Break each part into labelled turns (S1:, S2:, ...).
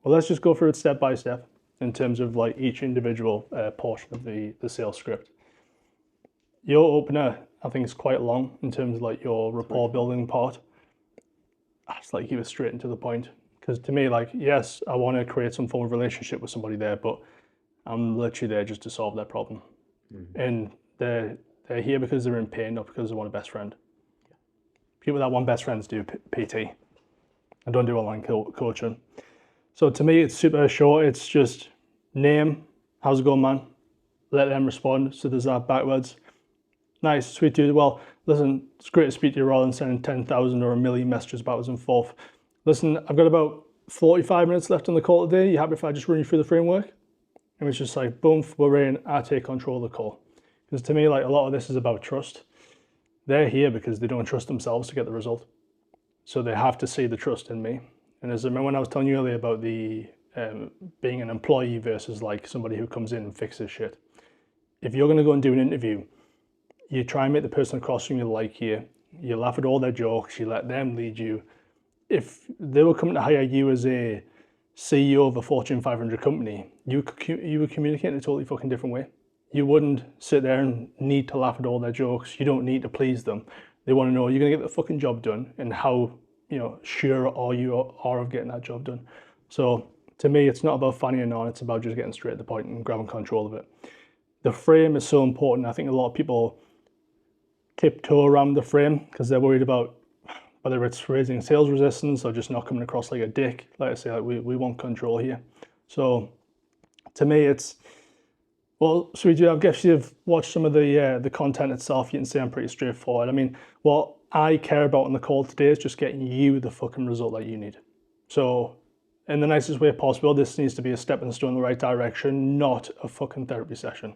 S1: Well, let's just go through it step by step in terms of like each individual portion of the sales script. Your opener, I think, is quite long in terms of like your rapport building part. I just like keep it straight and to the point. Because to me, like, yes, I want to create some form of relationship with somebody there, but I'm literally there just to solve their problem. And they're here because they're in pain, not because they want a best friend. People that want best friends do PT. I don't do online coaching. So to me, it's super short. It's just name, how's it going, man? Let them respond. So there's that backwards. Nice, sweet dude. Well, listen, it's great to speak to you rather than sending 10,000 or a million messages backwards and forth. Listen, I've got about 45 minutes left on the call today. You happy if I just run you through the framework? And it's just like, boom, we're in, I take control of the call. Because to me, like, a lot of this is about trust. They're here because they don't trust themselves to get the result. So they have to see the trust in me. And as I remember when I was telling you earlier about the being an employee versus like somebody who comes in and fixes shit. If you're going to go and do an interview, you try and make the person across from you like you. You laugh at all their jokes. You let them lead you. If they were coming to hire you as a CEO of a Fortune 500 company, you would communicate in a totally fucking different way. You wouldn't sit there and need to laugh at all their jokes. You don't need to please them. They want to know you're going to get the fucking job done and how, sure are you of getting that job done. So to me, it's not about fannying on. It's about just getting straight to the point and grabbing control of it. The frame is so important. I think a lot of people tiptoe around the frame because they're worried about whether it's raising sales resistance or just not coming across like a dick. Like I say, like we want control here. So to me, it's, well, Sweetie, I guess you've watched some of the content itself. You can see I'm pretty straightforward. I mean, what I care about on the call today is just getting you the fucking result that you need. So in the nicest way possible, this needs to be a stepping stone in the right direction, not a fucking therapy session.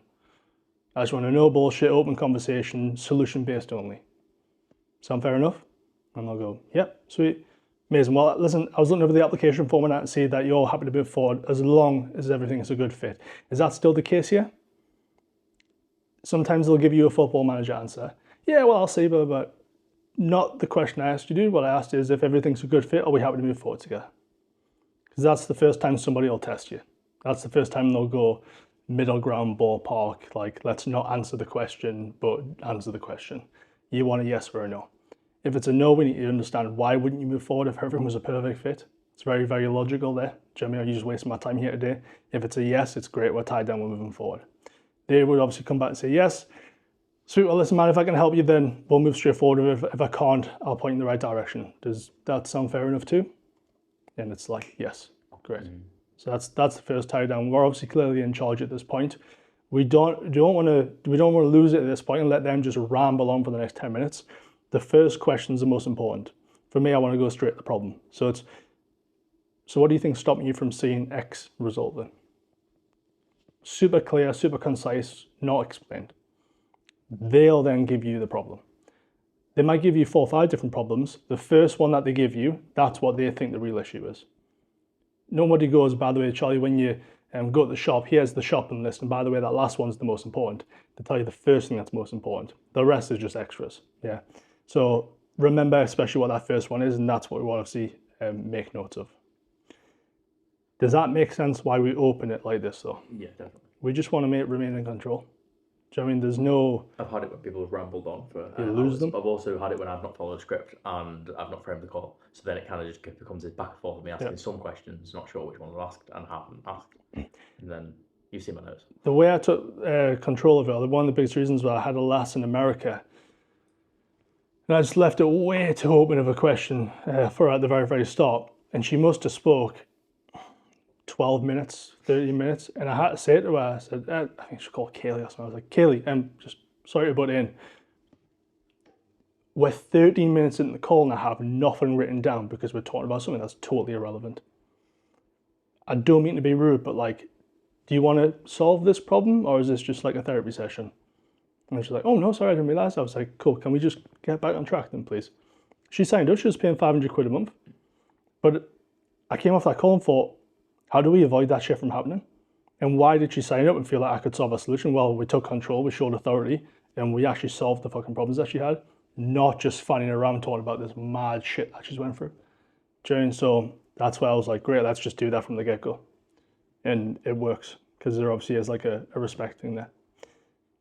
S1: I just want to know bullshit, open conversation, solution-based only. Sound fair enough? And they'll go, yep, sweet, amazing. Well, listen, I was looking over the application form and I see that you're happy to move forward as long as everything is a good fit. Is that still the case here? Sometimes they'll give you a football manager answer. Yeah, well, I'll see, but not the question I asked you, dude. What I asked is if everything's a good fit, are we happy to move forward together? Because that's the first time somebody will test you. That's the first time they'll go middle ground ballpark, like let's not answer the question, but answer the question. You want a yes or a no. If it's a no, we need to understand why wouldn't you move forward if everything was a perfect fit. It's very, very logical there. Jeremy, are you just wasting my time here today? If it's a yes, it's great, we're tied down, we're moving forward. They would obviously come back and say yes. Sweet, well listen man, if I can help you then we'll move straight forward. If I can't, I'll point in the right direction. Does that sound fair enough too? And it's like, yes, great. So that's the first tie down. We're obviously clearly in charge at this point. We don't want to lose it at this point and let them just ramble on for the next 10 minutes. The first question is the most important. For me, I want to go straight to the problem. So what do you think stopping you from seeing X result then? Super clear, super concise, not explained. They'll then give you the problem. They might give you 4 or 5 different problems. The first one that they give you, that's what they think the real issue is. Nobody goes, by the way, Charlie, when you go to the shop, here's the shopping list, and by the way, that last one's the most important. They tell you the first thing that's most important. The rest is just extras, yeah. So remember especially what that first one is, and that's what we want to see make notes of. Does that make sense why we open it like this though?
S2: Yeah, definitely.
S1: We just want to remain in control. Do you know what I mean? There's no...
S2: I've had it when people have rambled on for
S1: you lose them.
S2: I've also had it when I've not followed a script and I've not framed the call. So then it kind of just becomes this back and forth of me asking some questions, not sure which ones I've asked and haven't asked. And then you see my notes.
S1: The way I took control of it, one of the biggest reasons why I had a lass in America, and I just left it way too open of a question for her at the very, very start. And she must have spoke 12 minutes, 30 minutes. And I had to say to her, I said, I think she's called Kaylee or something. I was like, Kaylee, just sorry to butt in. We're 13 minutes into the call and I have nothing written down because we're talking about something that's totally irrelevant. I don't mean to be rude, but like, do you want to solve this problem or is this just like a therapy session? And she's like, oh no, sorry, I didn't realize. I was like, cool, can we just get back on track then, please? She signed up, she was paying 500 quid a month. But I came off that call and thought, how do we avoid that shit from happening? And why did she sign up and feel like I could solve a solution? Well, we took control, we showed authority, and we actually solved the fucking problems that she had, not just fanning around talking about this mad shit that she's went through. So That's why I was like, great, let's just do that from the get-go. And it works, because there obviously is like a respect thing there.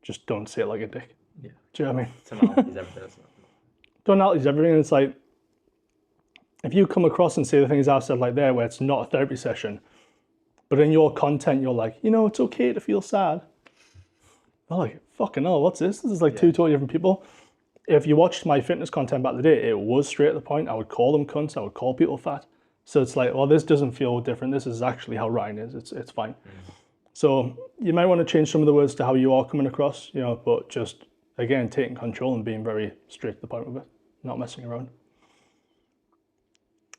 S1: Just don't say it like a dick.
S2: Yeah.
S1: Do you know what I mean?
S2: Tonality's everything, isn't it?
S1: Tonality's everything. It's like, if you come across and say the things I've said like there, where it's not a therapy session, but in your content, you're like, it's okay to feel sad. I'm like, fucking hell, what's this? This is like two totally different people. If you watched my fitness content back in the day, it was straight to the point. I would call them cunts. I would call people fat. So it's like, well, this doesn't feel different. This is actually how Ryan is. It's fine. So you might want to change some of the words to how you are coming across, but just, again, taking control and being very straight to the point with it, not messing around.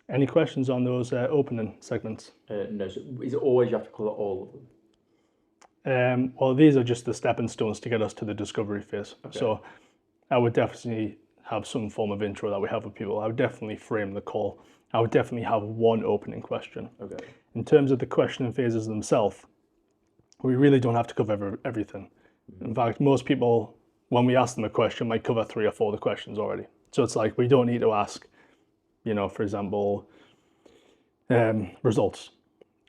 S1: Any questions on those opening segments?
S2: No. So is it always you have to call it all of them?
S1: Well, these are just the stepping stones to get us to the discovery phase. Okay. So I would definitely have some form of intro that we have with people. I would definitely frame the call. I would definitely have one opening question.
S2: Okay.
S1: In terms of the questioning phases themselves, we really don't have to cover everything. In fact, most people, when we ask them a question, might cover 3 or 4 of the questions already. So it's like, we don't need to ask, for example, results.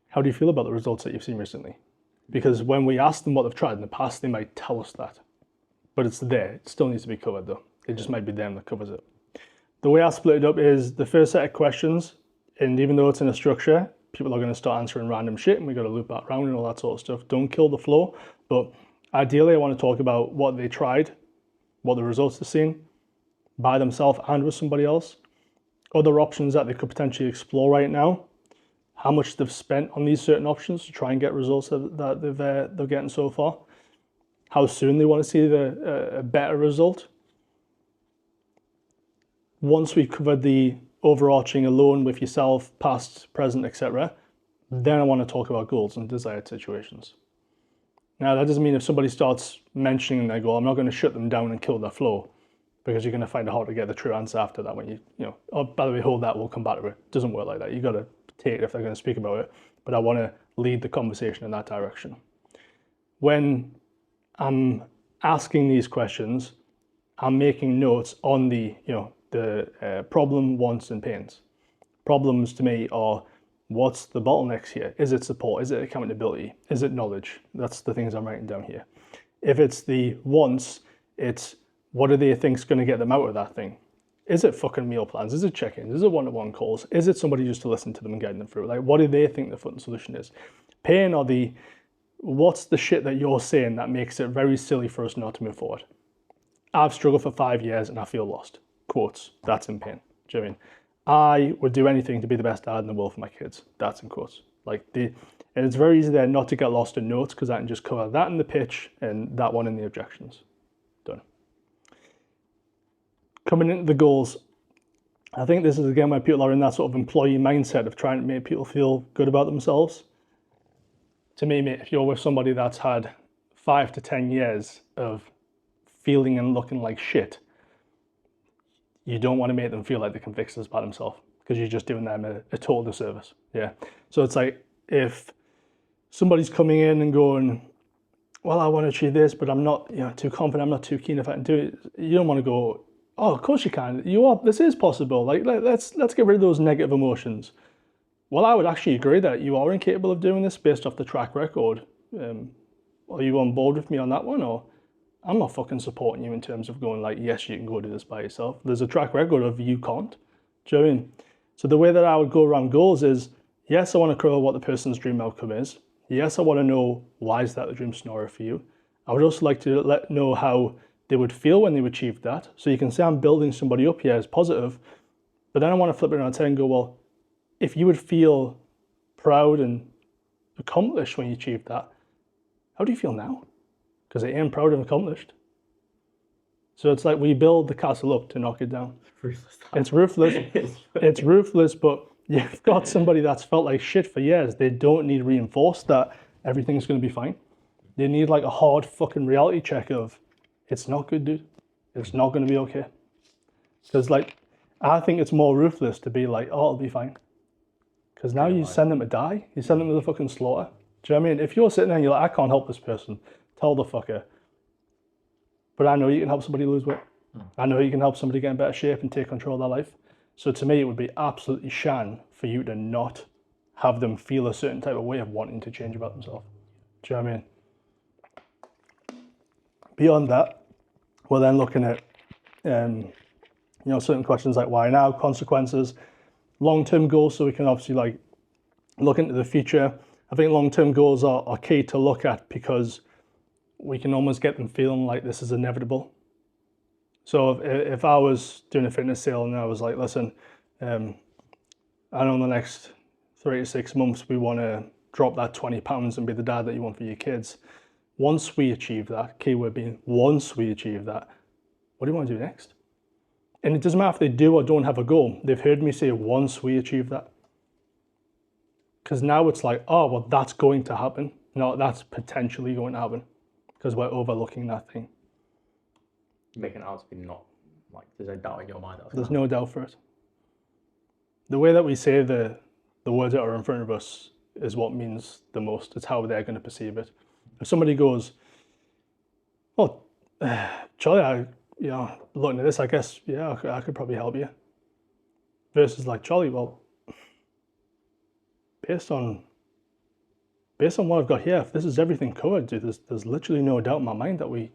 S1: How do you feel about the results that you've seen recently? Because when we ask them what they've tried in the past, they might tell us that. But it's there. It still needs to be covered, though. It just might be them that covers it. The way I split it up is the first set of questions, and even though it's in a structure, people are going to start answering random shit, and we've got to loop that around and all that sort of stuff. Don't kill the flow. But ideally, I want to talk about what they tried, what the results they've seen, by themselves and with somebody else, other options that they could potentially explore right now, how much they've spent on these certain options to try and get results that they're getting so far, how soon they want to see a better result. Once we've covered the overarching alone with yourself, past, present, etc., then I want to talk about goals and desired situations. Now, that doesn't mean if somebody starts mentioning their goal, I'm not going to shut them down and kill their flow, because you're going to find it hard to get the true answer after that when oh, by the way, hold that, we'll come back to it. It doesn't work like that. You got to take it if they're going to speak about it, but I want to lead the conversation in that direction. When I'm asking these questions, I'm making notes on the problem, wants, and pains. Problems to me are, what's the bottlenecks here? Is it support? Is it accountability? Is it knowledge? That's the things I'm writing down here. If it's the wants, it's what do they think's going to get them out of that thing? Is it fucking meal plans? Is it check-ins? Is it one-to-one calls? Is it somebody just to listen to them and guide them through? Like, what do they think the fucking solution is? Pain or what's the shit that you're saying that makes it very silly for us not to move forward? I've struggled for 5 years and I feel lost. Quotes. That's in pain. Do you know what I mean? I would do anything to be the best dad in the world for my kids. That's in quotes. And it's very easy there not to get lost in notes, because I can just cover that in the pitch and that one in the objections. Done. Coming into the goals, I think this is again where people are in that sort of employee mindset of trying to make people feel good about themselves. To me, mate, if you're with somebody that's had 5 to 10 years of feeling and looking like shit, you don't want to make them feel like they can fix this by themselves, because you're just doing them a total disservice. Yeah. So it's like, if somebody's coming in and going, well, I want to achieve this, but I'm not too confident, I'm not too keen if I can do it. You don't want to go, oh, of course you can. This is possible. Like, let's get rid of those negative emotions. Well, I would actually agree that you are incapable of doing this based off the track record. Are you on board with me on that one? Or I'm not fucking supporting you in terms of going like, yes, you can go do this by yourself. There's a track record of you can't. Do you know what I mean? So the way that I would go around goals is, yes, I want to cover what the person's dream outcome is. Yes, I want to know why is that the dream scenario for you. I would also like to know how they would feel when they achieved that. So you can say I'm building somebody up here as positive, but then I want to flip it around and go, well, if you would feel proud and accomplished when you achieved that, how do you feel now? Because I am proud and accomplished. So it's like we build the castle up to knock it down. It's ruthless. It's ruthless, but you've got somebody that's felt like shit for years. They don't need reinforced that everything's going to be fine. They need like a hard fucking reality check of, it's not good, dude. It's not going to be okay. Because like, I think it's more ruthless to be like, oh, it'll be fine. Because now you send them to die. You send them to the fucking slaughter. Do you know what I mean? If you're sitting there and you're like, I can't help this person, tell the fucker. But I know you can help somebody lose weight. I know you can help somebody get in better shape and take control of their life. So to me, it would be absolutely shan for you to not have them feel a certain type of way of wanting to change about themselves. Do you know what I mean? Beyond that, we're then looking at certain questions like why now, consequences, long-term goals, so we can obviously like look into the future. I think long-term goals are key to look at because we can almost get them feeling like this is inevitable. So if I was doing a fitness sale and I was like, listen, I know in the next 3 to 6 months we want to drop that 20 pounds and be the dad that you want for your kids. Once we achieve that, keyword being once we achieve that, what do you want to do next? And it doesn't matter if they do or don't have a goal. They've heard me say once we achieve that. Because now it's like, oh, well, that's going to happen. No, that's potentially going to happen because we're overlooking that thing.
S2: Making it out to be not, like, there's no doubt in your mind.
S1: There's no doubt for it. The way that we say the words that are in front of us is what means the most. It's how they're going to perceive it. If somebody goes, oh, Charlie, looking at this, I guess, yeah, I could probably help you. Versus like, Charlie, well, based on what I've got here, if this is everything covered, dude, there's literally no doubt in my mind that we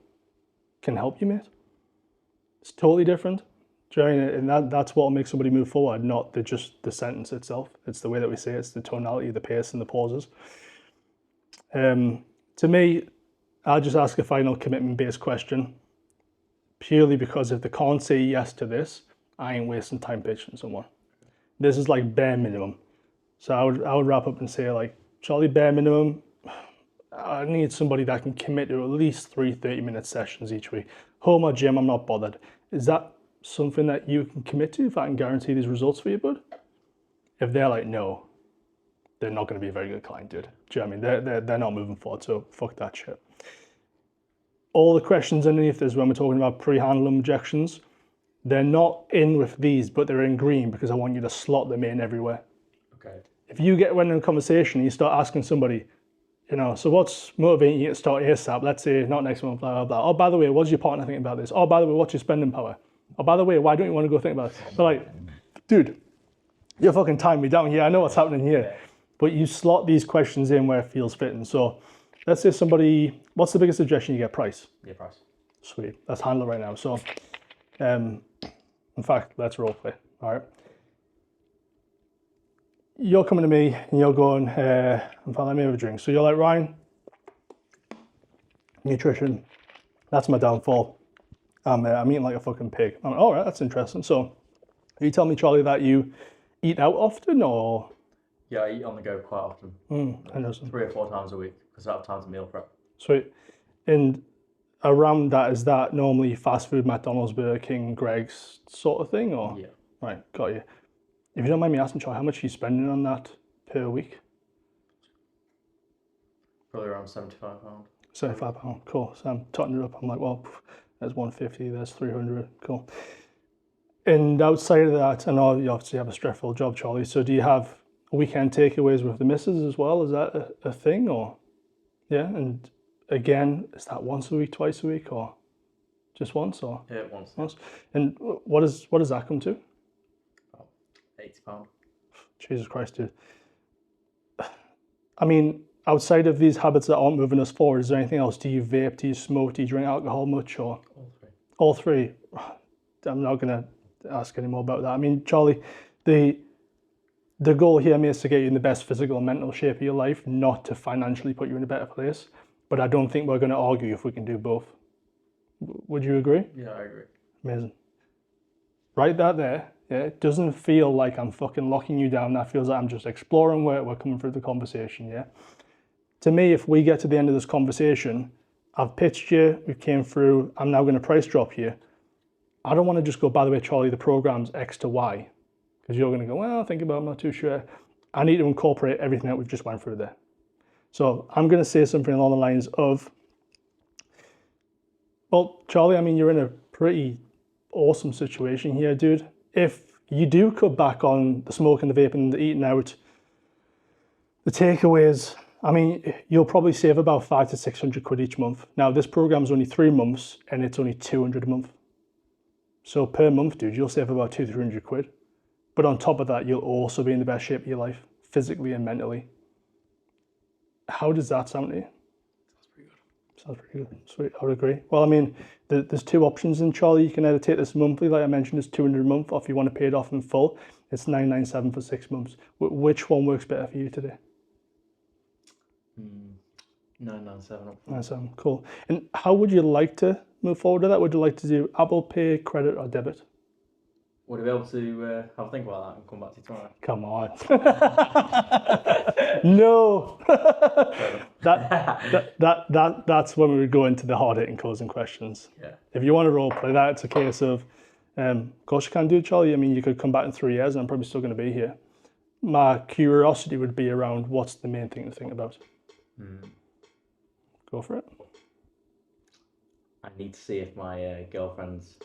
S1: can help you, mate. It's totally different. Do you know what I mean? And that's what will make somebody move forward, not just the sentence itself. It's the way that we say it, it's the tonality, the pace, and the pauses. To me, I'll just ask a final commitment-based question, purely because if they can't say yes to this, I ain't wasting time pitching someone. This is like bare minimum. So I would wrap up and say, like, Charlie, bare minimum, I need somebody that can commit to at least 3 30-minute sessions each week. Home or gym, I'm not bothered. Is that something that you can commit to if I can guarantee these results for you, bud? If they're like, no, they're not going to be a very good client, dude. Do you know what I mean? They're not moving forward, so fuck that shit. All the questions underneath this when we're talking about pre-handling objections, they're not in with these, but they're in green because I want you to slot them in everywhere.
S2: Okay.
S1: If you when in a conversation and you start asking somebody, so what's motivating you to start ASAP? Let's say not next month, blah, blah, blah. Oh, by the way, what's your partner thinking about this? Oh, by the way, what's your spending power? Oh, by the way, why don't you want to go think about it? But like, dude, you're fucking tying me down here. I know what's happening here. But you slot these questions in where it feels fitting. So let's say somebody, what's the biggest suggestion you get? Price.
S2: Yeah, price.
S1: Sweet. Let's handle it right now. So, in fact, let's role play. All right. You're coming to me and you're going, in fact, let me have a drink. So you're like, Ryan, nutrition, that's my downfall. I'm eating like a fucking pig. I'm like, all right, that's interesting. So are you telling me, Charlie, that you eat out often or?
S2: Yeah, I eat on the go quite often.
S1: I know some.
S2: 3 or 4 times a week because I have time to meal prep.
S1: Sweet. And around that, is that normally fast food, McDonald's, Burger King, Greg's sort of thing? Or?
S2: Yeah.
S1: Right, got you. If you don't mind me asking, Charlie, how much are you spending on that per week?
S2: Probably around £75.
S1: £75, cool. So I'm totting it up. I'm like, well, there's 150, there's 300, cool. And outside of that, I know you obviously have a stressful job, Charlie. So do you have weekend takeaways with the missus as well? Is that a thing or? Yeah, and again, is that once a week, twice a week, or just once or?
S2: Yeah, once.
S1: And what does that come to?
S2: About £80.
S1: Jesus Christ, dude. I mean, outside of these habits that aren't moving us forward, is there anything else? Do you vape? Do you smoke? Do you drink alcohol much? Or
S2: All three.
S1: All three. I'm not going to ask any more about that. I mean, Charlie, the goal here is to get you in the best physical and mental shape of your life, not to financially put you in a better place. But I don't think we're going to argue if we can do both. Would you agree?
S2: Yeah, I agree.
S1: Amazing. Write that there. Yeah, it doesn't feel like I'm fucking locking you down. That feels like I'm just exploring where we're coming through the conversation, yeah? To me, if we get to the end of this conversation, I've pitched you, we came through, I'm now going to price drop you. I don't want to just go, by the way, Charlie, the program's X to Y. Because you're going to go, well, think about it, I'm not too sure. I need to incorporate everything that we've just went through there. So I'm going to say something along the lines of, well, Charlie, I mean, you're in a pretty awesome situation here, dude. If you do cut back on the smoking, the vaping, the eating out, the takeaways, I mean, you'll probably save about 500 to 600 quid each month. Now, this program's only 3 months and it's only 200 a month. So per month, dude, you'll save about 200 to 300 quid. but on top of that, you'll also be in the best shape of your life, physically and mentally. How does that sound to you?
S2: That's pretty good.
S1: Sounds pretty good. Sweet, I would agree. Well, I mean, there's two options in Charlie. You can either take this monthly, like I mentioned, it's $200 a month, or if you want to pay it off in full, it's $997 for 6 months. Which one works better for you today?
S2: 997 up.
S1: That's cool. And how would you like to move forward with that? Would you like to do Apple Pay, credit, or debit?
S2: Would I be able to have a think about that and come back to you tomorrow?
S1: Come on. No. That's when we would go into the hard hitting closing questions.
S2: Yeah.
S1: If you want to role play that, it's a case of course you can do it, Charlie. I mean, you could come back in 3 years and I'm probably still going to be here. My curiosity would be around what's the main thing to think about. Go for it.
S2: I need to see if my girlfriend's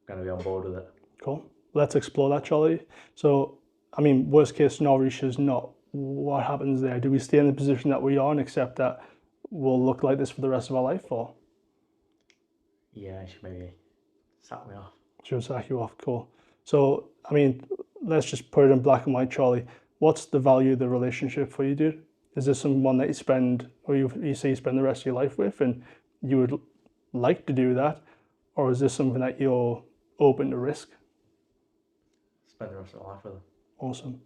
S2: going to be on board with it.
S1: Cool. Let's explore that, Charlie. So, I mean, worst case scenario is not what happens there. Do we stay in the position that we are and accept that we'll look like this for the rest of our life, or?
S2: Yeah, she maybe sack me off.
S1: She'll sack you off. Cool. So, I mean, let's just put it in black and white, Charlie. What's the value of the relationship for you, dude? Is this someone that you spend, or you say you spend the rest of your life with, and you would like to do that, or is this something that you're open to risk?
S2: Spend the rest of my life with her.
S1: Awesome.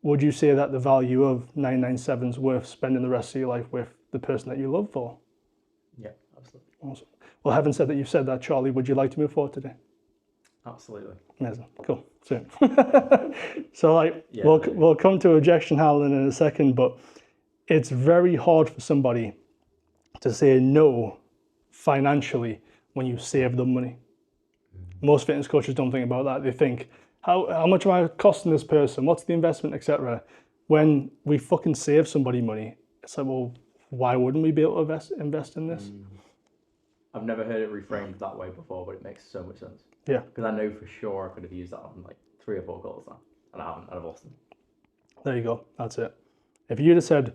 S1: Would you say that the value of 997 is worth spending the rest of your life with the person that you love for?
S2: Yeah, absolutely.
S1: Awesome. Well, having said that, you've said that, Charlie, would you like to move forward today?
S2: Absolutely.
S1: Amazing. Cool. So, like,
S2: Yeah,
S1: we'll come to objection handling in a second, but it's very hard for somebody to say no financially when you save them money. Most fitness coaches don't think about that. They think, how much am I costing this person? What's the investment, etc. When we fucking save somebody money, it's like, well, why wouldn't we be able to invest in this?
S2: I've never heard it reframed that way before, but it makes so much sense.
S1: Yeah.
S2: Because I know for sure I could have used that on like 3 or 4 goals now, and I haven't, and I've lost them.
S1: There you go. That's it. If you'd have said,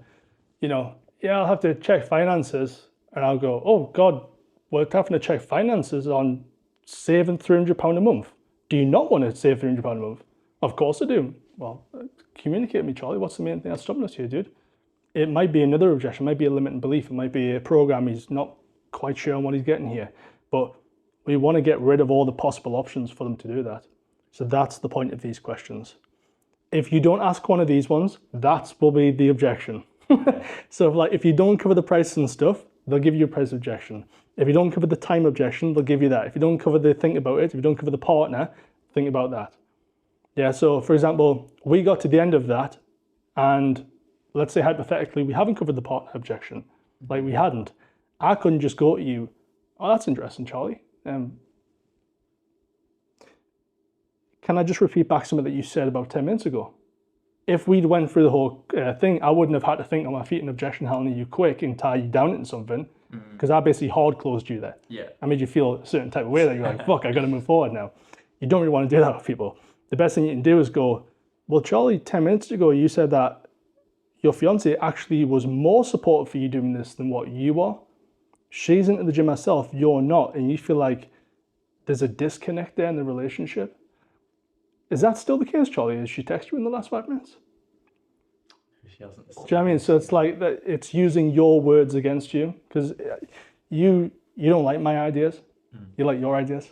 S1: yeah, I'll have to check finances, and I'll go, oh God, we're having to check finances on saving £300 a month. Do you not want to save £300 a month? Of course I do. Well, communicate with me, Charlie. What's the main thing that's stopping us here, dude? It might be another objection. It might be a limiting belief. It might be a program he's not quite sure on what he's getting here. But we want to get rid of all the possible options for them to do that. So that's the point of these questions. If you don't ask one of these ones, that will be the objection. So if you don't cover the price and stuff, they'll give you a price objection. If you don't cover the time objection, they'll give you that. If you don't cover the think about it, if you don't cover the partner, think about that. Yeah, so for example, we got to the end of that, and let's say hypothetically, we haven't covered the partner objection. Like we hadn't. I couldn't just go to you, oh, that's interesting, Charlie. Can I just repeat back something that you said about 10 minutes ago? If we'd went through the whole thing, I wouldn't have had to think on my feet and objection handling you quick and tie you down into something, because I basically hard closed you there.
S2: Yeah.
S1: I made you feel a certain type of way that you're like, fuck, I got to move forward now. You don't really want to do that with people. The best thing you can do is go, well, Charlie, 10 minutes ago, you said that your fiance actually was more supportive for you doing this than what you are. She's into the gym herself, you're not, and you feel like there's a disconnect there in the relationship. Is that still the case, Charlie? Has she texted you in the last 5 minutes?
S2: She hasn't.
S1: Do you know what I mean? So it's like that. It's using your words against you, because you don't like my ideas. You like your ideas.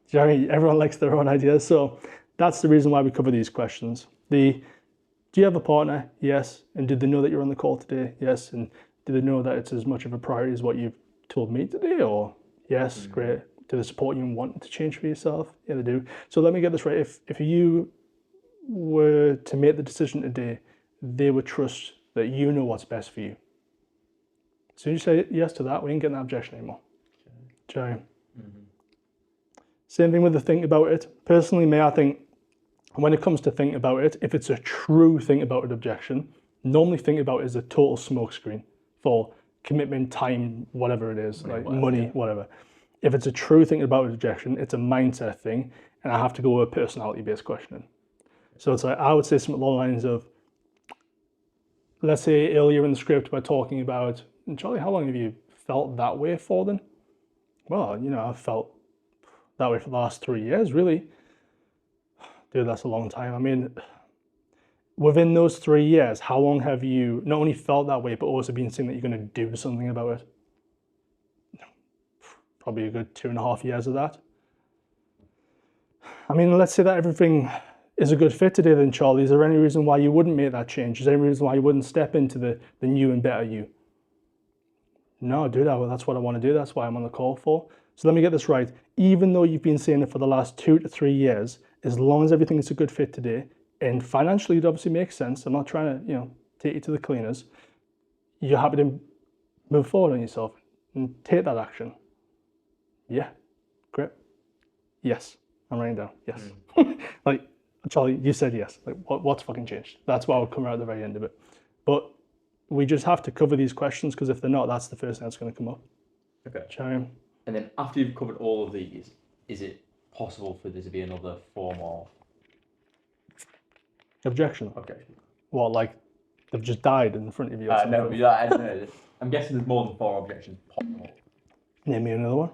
S1: Do you know what I mean? Everyone likes their own ideas. So that's the reason why we cover these questions. Do you have a partner? Yes. And did they know that you're on the call today? Yes. And do they know that it's as much of a priority as what you've told me today? Or yes, great. Do they support you in wanting to change for yourself? Yeah, they do. So let me get this right. If you were to make the decision today, they would trust that you know what's best for you. As soon as you say yes to that, we ain't getting that objection anymore. Okay. Same thing with the think about it. Personally, I think when it comes to think about it, if it's a true think about it objection, normally think about it as a total smokescreen for commitment, time, whatever it is, money, whatever. If it's a true thinking about it objection, it's a mindset thing, and I have to go with a personality-based questioning. So it's like, I would say something along the lines of, let's say earlier in the script we're talking about, Charlie, how long have you felt that way for then? Well, I've felt that way for the last 3 years, really. Dude, that's a long time. I mean, within those 3 years, how long have you not only felt that way, but also been saying that you're going to do something about it? Probably a good 2.5 years of that. I mean, let's say that everything is a good fit today then, Charlie. Is there any reason why you wouldn't make that change? Is there any reason why you wouldn't step into the new and better you? No, dude, that's what I want to do. That's why I'm on the call for. So let me get this right. Even though you've been saying it for the last 2 to 3 years, as long as everything is a good fit today, and financially it obviously makes sense, I'm not trying to, take you to the cleaners, you're happy to move forward on yourself and take that action. Yeah, great. Yes, I'm writing down, yes. Like, Charlie, you said yes. Like, what's fucking changed? That's why I'll come out at the very end of it. But we just have to cover these questions, because if they're not, that's the first thing that's going to come up.
S2: Okay.
S1: Do you know what I mean?
S2: And then after you've covered all of these, is it possible for there to be another form of
S1: Objection.
S2: objection?
S1: What, like they've just died in front of you or something?
S2: No, I don't know. I'm guessing there's more than 4 objections possible.
S1: Name me another one.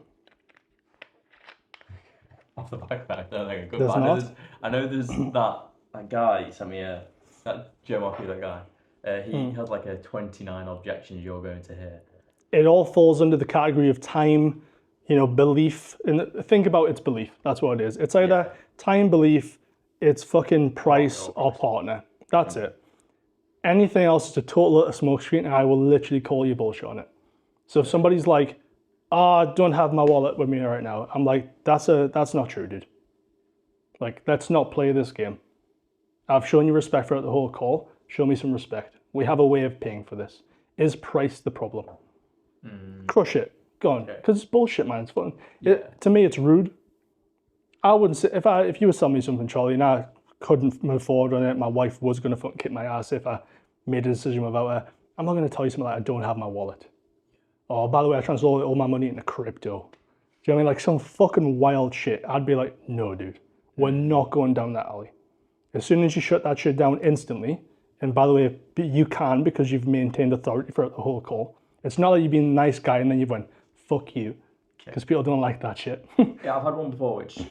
S2: Off the back of that, I don't think I could.
S1: There's not?
S2: I know there's that guy, he sent me that Joe Markey, that guy. He had like a 29 objections you're going to hear.
S1: It all falls under the category of time, belief. And think about its belief. That's what it is. It's either time, belief, it's fucking price or partner. That's it. Anything else is a total little smokescreen, and I will literally call you bullshit on it. So if somebody's like, I don't have my wallet with me right now, I'm like, that's not true, dude. Like, let's not play this game. I've shown you respect throughout the whole call. Show me some respect. We have a way of paying for this. Is price the problem? Crush it. Go on. Because it's bullshit, man. It's fun. To me, it's rude. I wouldn't say, if you were selling me something, Charlie, and I couldn't move forward on it, my wife was going to fucking kick my ass if I made a decision without her, I'm not going to tell you something like, I don't have my wallet. Oh, by the way, I transferred all my money into crypto. Do you know what I mean? Like some fucking wild shit. I'd be like, no, dude, we're not going down that alley. As soon as you shut that shit down instantly, and by the way, you can because you've maintained authority throughout the whole call. It's not like you've been a nice guy and then you've went, fuck you. Because people don't like that shit.
S2: Yeah, I've had one before which he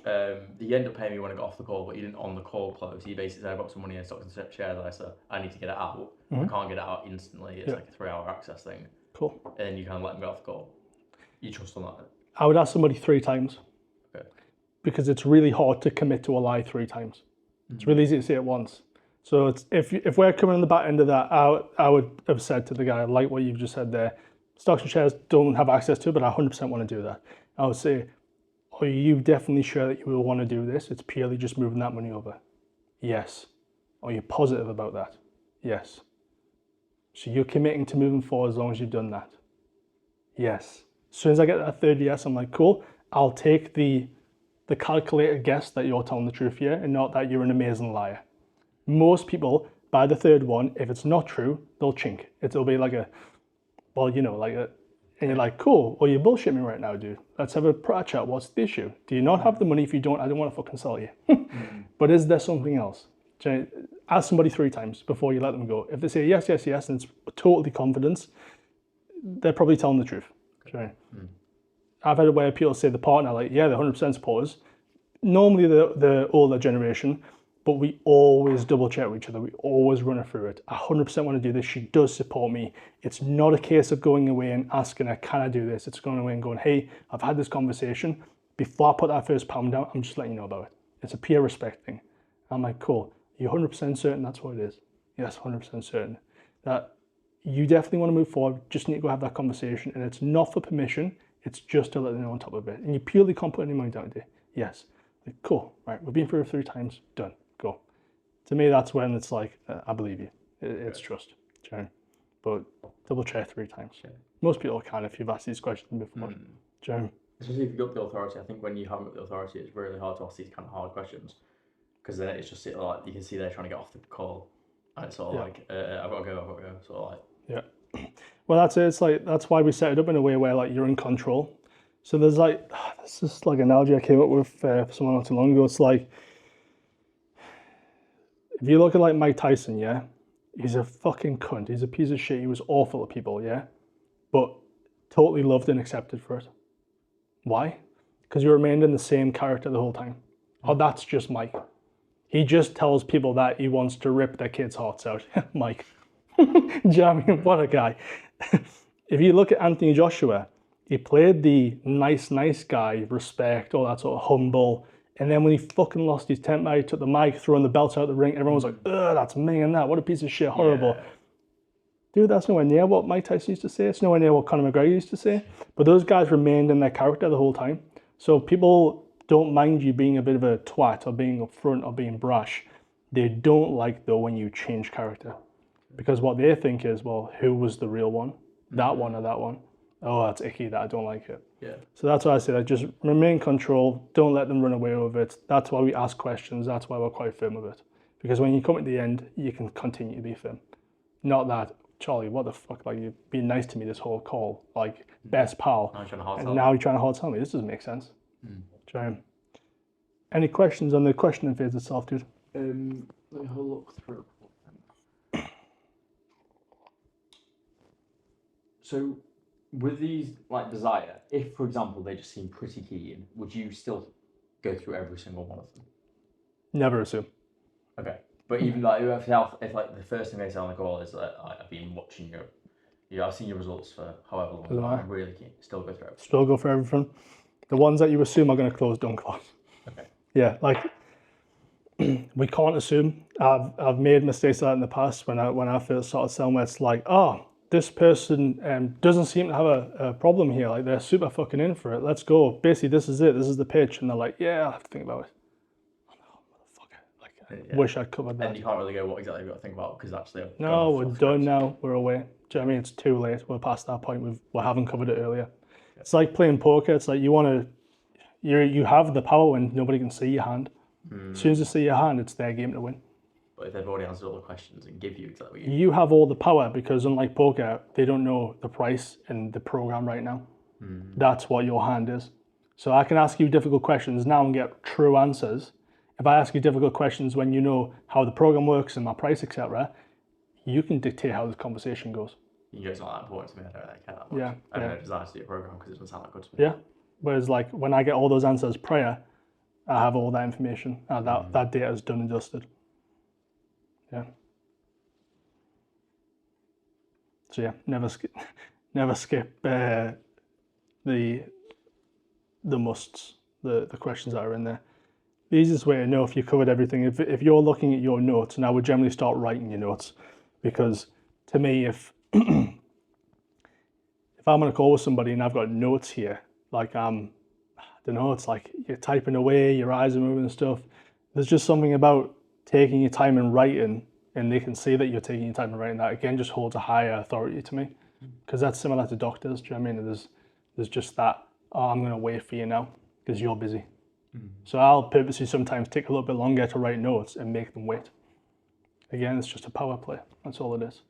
S2: ended up paying me when I got off the call, but he didn't on the call close. He basically said, I've got some money in stocks and shares, so I need to get it out. I can't get it out instantly. It's like a 3-hour access thing.
S1: Cool.
S2: And then you kind of let him go off the call. You trust on that?
S1: I would ask somebody 3 times.
S2: Okay.
S1: Because it's really hard to commit to a lie 3 times. It's really easy to say it once. So if we're coming on the back end of that, I would have said to the guy, like what you've just said there, stocks and shares don't have access to, but I 100% want to do that. I would say, are you definitely sure that you will want to do this? It's purely just moving that money over. Yes. Are you positive about that? Yes. So you're committing to moving forward as long as you've done that? Yes. As soon as I get that 3rd yes, I'm like, cool, I'll take the calculated guess that you're telling the truth here and not that you're an amazing liar. Most people, by the 3rd one, if it's not true, they'll chink. It'll be like and you're like, cool, well, you bullshit me right now, dude. Let's have a proper chat. What's the issue? Do you not have the money? If you don't, I don't want to fucking sell you. But is there something else? Ask somebody 3 times before you let them go. If they say yes, yes, yes, and it's totally confidence, they're probably telling the truth. I've had a way of people say the partner, like, yeah, they're 100% supporters. Normally the older generation, but we always double check with each other. We always run her through it. I 100% want to do this. She does support me. It's not a case of going away and asking her, can I do this? It's going away and going, hey, I've had this conversation. Before I put that first pound down, I'm just letting you know about it. It's a peer respect thing. I'm like, cool. You're 100% certain that's what it is? Yes, 100% certain. That you definitely want to move forward. Just need to go have that conversation. And it's not for permission. It's just to let them know on top of it. And you purely can't put any money down today. Yes. Like, cool. Right. We've been through it 3 times. Done. Go. To me, that's when it's like, I believe you. It's trust. But double check 3 times. Most people can if you've asked these questions before.
S2: Especially if you've got the authority. I think when you haven't got the authority, it's really hard to ask these kind of hard questions. Because then it's just like, you can see they're trying to get off the call. And it's sort of like, I've got to go. Sort of like. Yeah.
S1: Well, that's it. It's like, that's why we set it up in a way where like you're in control. So there's like, this is like an analogy I came up with for someone not too long ago. It's like, if you look at like Mike Tyson, yeah, he's a fucking cunt. He's a piece of shit. He was awful to people, yeah, but totally loved and accepted for it. Why? Because you remained in the same character the whole time. Oh, that's just Mike. He just tells people that he wants to rip their kids' hearts out. Mike. Do you know what I mean? What a guy. If you look at Anthony Joshua, he played the nice guy, respect, all that sort of humble. And then when he fucking lost his temper, he took the mic, throwing the belt out the ring. Everyone was like, ugh, that's me and that. What a piece of shit, horrible.
S2: Yeah.
S1: Dude, that's nowhere near what Mike Tyson used to say. It's nowhere near what Conor McGregor used to say. But those guys remained in their character the whole time. So people don't mind you being a bit of a twat or being upfront or being brash. They don't like, though, when you change character. Because what they think is, well, who was the real one? That one or that one? Oh, that's icky, that I don't like it.
S2: Yeah.
S1: So that's why I say that just remain in control. Don't let them run away with it. That's why we ask questions. That's why we're quite firm with it. Because when you come at the end, you can continue to be firm. Not that, Charlie, what the fuck? Like, you've been nice to me this whole call. Like, best pal.
S2: Now you're trying to hard
S1: And
S2: sell
S1: now
S2: me.
S1: you're trying to hard tell me. This doesn't make sense. Any questions on the questioning phase itself, dude?
S2: Let me have a look through. So, with these, like, desire, if, for example, they just seem pretty keen, would you still go through every single one of them?
S1: Never assume.
S2: Okay. But even, like, if like, the first thing they say on the call is that I've been watching I've seen your results for however long,
S1: Doesn't matter.
S2: I'm really keen, still go through everything.
S1: Still go for everything. The ones that you assume are going to close, don't close.
S2: Okay.
S1: Yeah, like, we can't assume. I've made mistakes like that in the past when I first started selling where it's like, oh, this person doesn't seem to have a problem here. Like, they're super fucking in for it. Let's go. Basically, this is it. This is the pitch. And they're like, yeah, I'll have to think about it. Oh, no, motherfucker. Like, I wish I'd covered that.
S2: And you can't really go what exactly you've got to think about because actually I've
S1: No,
S2: gone
S1: we're
S2: off
S1: done
S2: script.
S1: now. We're away. Do you know what I mean? It's too late. We're past that point. We haven't covered it earlier. It's like playing poker. It's like you have the power when nobody can see your hand. As soon as they see your hand, it's their game to win.
S2: But if they've already answered all the questions and give you exactly what you
S1: You have all the power because unlike poker, they don't know the price and the program right now. That's what your hand is. So I can ask you difficult questions now and get true answers. If I ask you difficult questions when you know how the program works and my price, etc., you can dictate how this conversation goes.
S2: you know, it's not that important to me. I don't really care that much.
S1: Yeah,
S2: I don't
S1: yeah.
S2: know desire to do a program because it doesn't sound that good to me.
S1: Yeah. Whereas like when I get all those answers prior, I have all that information and that data is done and dusted. Yeah. So yeah, never skip the musts, the questions that are in there. The easiest way to know if you covered everything, if you're looking at your notes, and I would generally start writing your notes, because to me, if I'm on a call with somebody and I've got notes here, like I don't know, it's like you're typing away, your eyes are moving and stuff. There's just something about taking your time and writing, and they can see that you're taking your time and writing. That again just holds a higher authority to me, because that's similar to doctors. Do you know what I mean? There's just that. Oh, I'm gonna wait for you now because you're busy. So I'll purposely sometimes take a little bit longer to write notes and make them wait. Again, it's just a power play. That's all it is.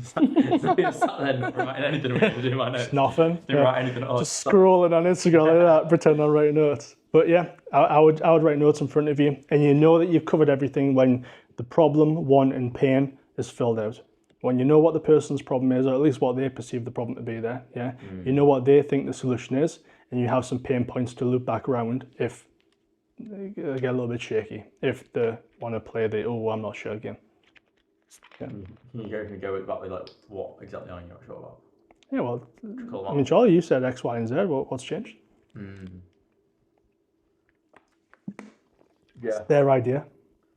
S2: Sat there not writing anything when you do my notes.
S1: Nothing.
S2: Didn't
S1: Yeah.
S2: write anything. Oh,
S1: Just scrolling on Instagram like that, pretend I'm writing notes. But yeah, I would write notes in front of you, and you know that you've covered everything when the problem, want, and pain is filled out. When you know what the person's problem is, or at least what they perceive the problem to be there, yeah, you know what they think the solution is, and you have some pain points to loop back around if they get a little bit shaky, if they want to play the, oh, I'm not sure game.
S2: You can go exactly like what exactly are you not sure about?
S1: Yeah, well,
S2: Call
S1: I
S2: them
S1: mean, Charlie, you said X, Y, and Z. What's changed?
S2: Yeah.
S1: Their idea.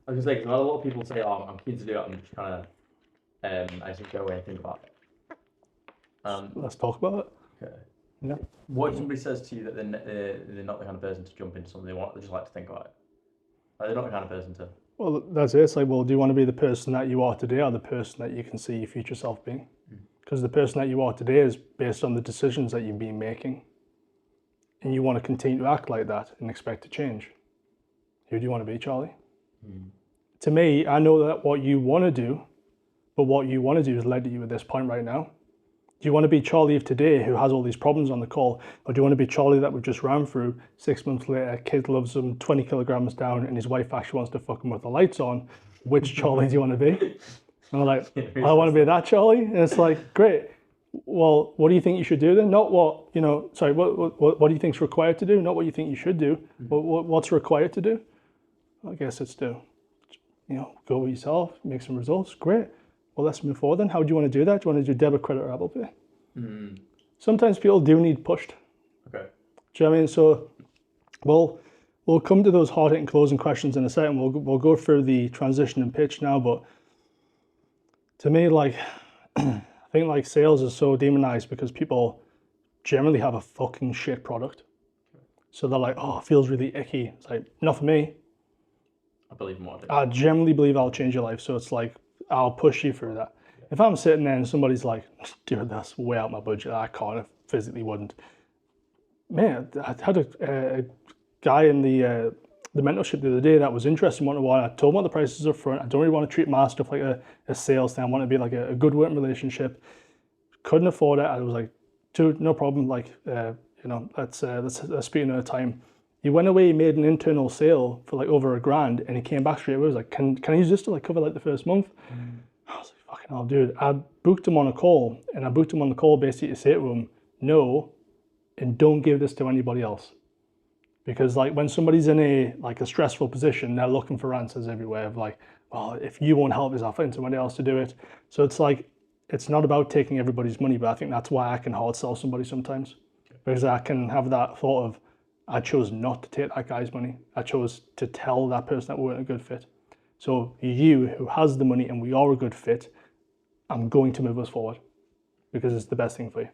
S2: I was gonna say, 'cause a lot of people say, "Oh, I'm keen to do it." I'm just kind of, I just go away and think about it.
S1: Let's talk about it.
S2: Okay.
S1: Yeah.
S2: What if somebody says to you that they're not the kind of person to jump into something, they just like to think about it? Like, they're not the kind of person to.
S1: Well, that's it. It's like, well, do you want to be the person that you are today, or the person that you can see your future self being? Because the person that you are today is based on the decisions that you've been making, and you want to continue to act like that and expect to change. Who do you want to be, Charlie? To me, I know that what you want to do, but what you want to do has led to you at this point right now. Do you want to be Charlie of today who has all these problems on the call? Or do you want to be Charlie that we've just ran through 6 months later, kid loves him, 20 kilograms down, and his wife actually wants to fuck him with the lights on? Which Charlie do you want to be? And I'm like, I want to be that Charlie. And it's like, great. Well, what do you think you should do then? Not what, what do you think's required to do? Not what you think you should do, but what's required to do? I guess it's do. go with yourself, make some results, great. Well, let's move forward then. How do you want to do that? Do you want to do debit, credit, or Apple Pay? Sometimes people do need pushed.
S2: Okay.
S1: Do you know what I mean? So we'll come to those hard-hitting closing questions in a second. We'll go through the transition and pitch now, but to me, like, I think like sales is so demonized because people generally have a fucking shit product. So they're like, oh, it feels really icky. It's like, not for me.
S2: I believe in what I do.
S1: I generally believe I'll change your life. So it's like, I'll push you through that. If I'm sitting there and somebody's like, dude, that's way out my budget, I can't, I physically wouldn't. Man, I had a guy in the mentorship the other day that was interested in one-to-one. I told him what the prices up front. I don't really want to treat my stuff like a sales thing. I want it to be like a good working relationship. Couldn't afford it. I was like, dude, no problem. Like, let's speak another time. He went away, he made an internal sale for like over $1,000, and he came back straight away. He was like, can I use this to like cover like the first month? I was like, fucking hell, dude. I booked him on a call, and I booked him on the call basically to say to him, no, and don't give this to anybody else. Because like when somebody's in a stressful position, they're looking for answers everywhere of like, well, if you won't help us, I'll find somebody else to do it. So it's like, it's not about taking everybody's money, but I think that's why I can hard sell somebody sometimes. Because I can have that thought of, I chose not to take that guy's money. I chose to tell that person that we weren't a good fit. So you, who has the money and we are a good fit, I'm going to move us forward because it's the best thing for you.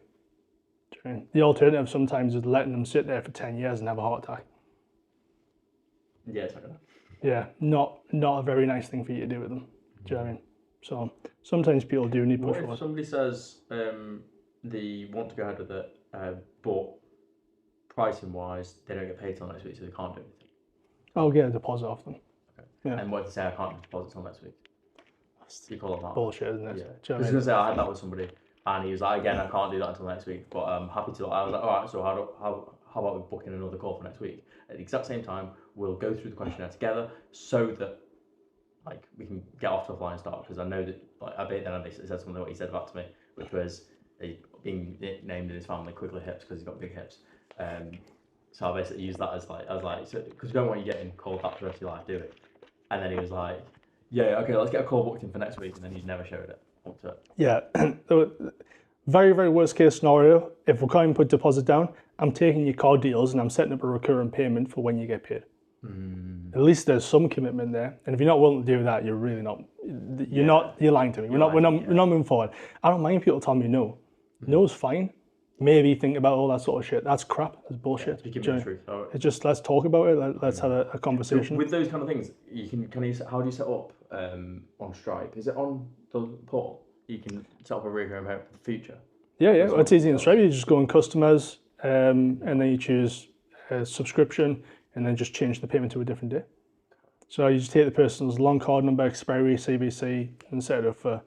S1: Do you know what I mean? The alternative sometimes is letting them sit there for 10 years and have a heart attack.
S2: Yeah, it's not gonna.
S1: Yeah, not a very nice thing for you to do with them. Do you know what I mean? So sometimes people do need push
S2: What
S1: forward.
S2: if somebody says they want to go ahead with it, but pricing wise, they don't get paid till next week, so they can't do anything?
S1: I'll get a deposit off them.
S2: Okay.
S1: Yeah.
S2: And what if they say I can't do deposit till next week? You call it that?
S1: Bullshit, isn't it?
S2: Yeah.
S1: Do you know
S2: I
S1: what
S2: was
S1: I
S2: gonna
S1: mean?
S2: say I had that with somebody, and he was like, again, I can't do that until next week, but I'm happy to. I was like, all right, so how about we book in another call for next week at the exact same time? We'll go through the questionnaire together so that like we can get off to a flying start, because I know that like I bet then they said something what he said back to me, which was being named in his family Quickly Hips because he's got big hips. So I basically used that as like, I was like, because you don't want you getting called that for the rest of your life, do it? And then he was like, yeah, okay, let's get a call booked in for next week, and then he's never showed it up to it.
S1: Yeah. Very, very worst case scenario, if we can't even put deposit down, I'm taking your car deals and I'm setting up a recurring payment for when you get paid. At least there's some commitment there. And if you're not willing to do that, you're really not, you're lying to me. We're not moving forward. I don't mind people telling me no. No is fine. Maybe think about all that sort of shit. That's crap. That's bullshit.
S2: You give me the truth.
S1: It's just, let's talk about it. Let's have a conversation.
S2: With those kind of things, how do you set up on Stripe? Is it on the portal? You can set up a recurring payment for the future.
S1: Yeah. Well, it's easy in Stripe. You just go in customers, and then you choose subscription, and then just change the payment to a different day. So you just take the person's long card number, expiry, CVC, and set it up for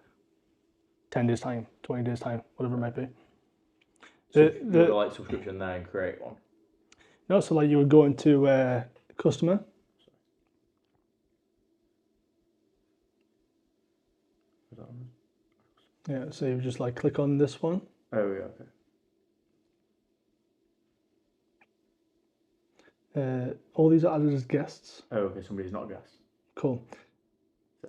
S1: 10 days time, 20 days time, whatever it might be.
S2: So you would like subscription there and create one.
S1: No, so like you would go into customer. Yeah, so you just like click on this one.
S2: Oh yeah, okay.
S1: All these are added as guests.
S2: Oh, okay, somebody's not a guest.
S1: Cool.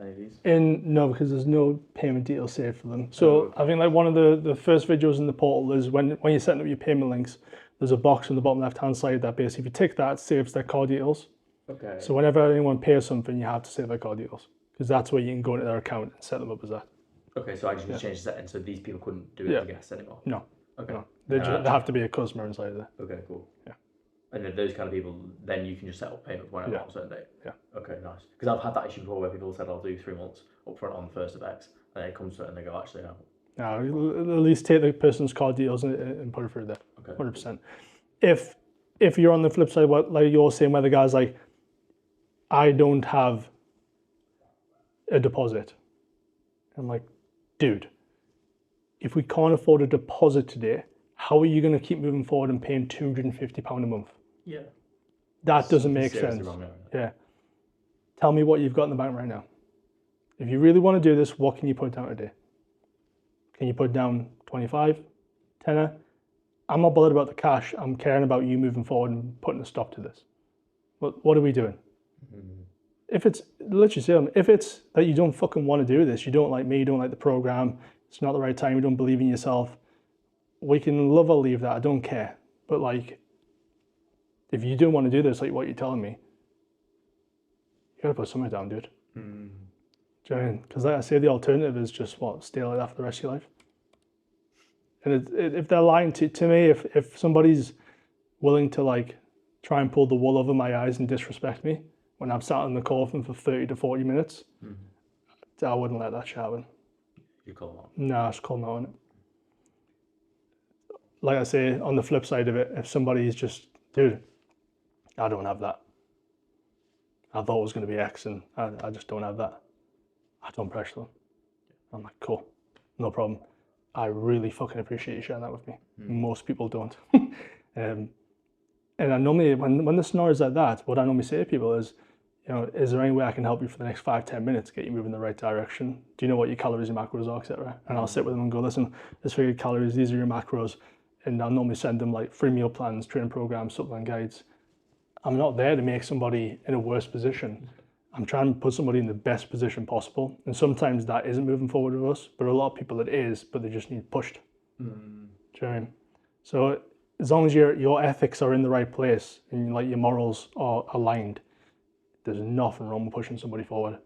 S2: Any of these?
S1: No, because there's no payment details saved for them. So I think like one of the first videos in the portal is when you're setting up your payment links, there's a box on the bottom left hand side that basically if you tick that, it saves their card details.
S2: Okay.
S1: So whenever anyone pays something, you have to save their card details because that's where you can go into their account and set them up as that.
S2: Okay, so I just need to change the setting so these people couldn't do it as a guest anymore.
S1: No.
S2: Okay.
S1: No. They have to be a customer inside there.
S2: Okay, cool.
S1: Yeah.
S2: And then those kind of people, then you can just set up payment whenever on a certain date.
S1: Yeah.
S2: Okay, nice. Because I've had that issue before where people said I'll do 3 months upfront on the first of X, and then it comes to it and they go, actually no.
S1: No, at least take the person's card details and put it through there.
S2: Okay.
S1: 100%. If you're on the flip side, what like you're saying, where the guy's like, I don't have a deposit. I'm like, dude, if we can't afford a deposit today, how are you going to keep moving forward and paying £250 a month?
S2: Yeah.
S1: That doesn't make sense. Yeah. Tell me what you've got in the bank right now. If you really want to do this, what can you put down today? Can you put down 25, tenner? I'm not bothered about the cash. I'm caring about you moving forward and putting a stop to this. What are we doing? if it's literally say, if it's that you don't fucking want to do this, you don't like me, you don't like the program, it's not the right time, you don't believe in yourself, we can love or leave that. I don't care. But like, if you don't want to do this, like what you're telling me, you gotta put something down, dude. Do you know what I mean? Because like I say, the alternative is just what, stay like that for the rest of your life. And if they're lying to me, if somebody's willing to like try and pull the wool over my eyes and disrespect me when I'm sat in the coffin for 30 to 40 minutes, I wouldn't let that shit happen.
S2: You call them out?
S1: No, I just call them out on it. Like I say, on the flip side of it, if somebody's just, dude, I don't have that. I thought it was going to be X and I just don't have that. I don't pressure them. I'm like, cool, no problem. I really fucking appreciate you sharing that with me. Most people don't. And I normally, when the scenario is like that, what I normally say to people is, you know, is there any way I can help you for the next 5-10 minutes, get you moving in the right direction? Do you know what your calories and macros are, etc.? And I'll sit with them and go, listen, this for your calories, these are your macros. And I'll normally send them like free meal plans, training programs, supplement guides. I'm not there to make somebody in a worse position. I'm trying to put somebody in the best position possible. And sometimes that isn't moving forward with us, but a lot of people it is, but they just need pushed. Do you know what I mean? So as long as your ethics are in the right place and like your morals are aligned, there's nothing wrong with pushing somebody forward.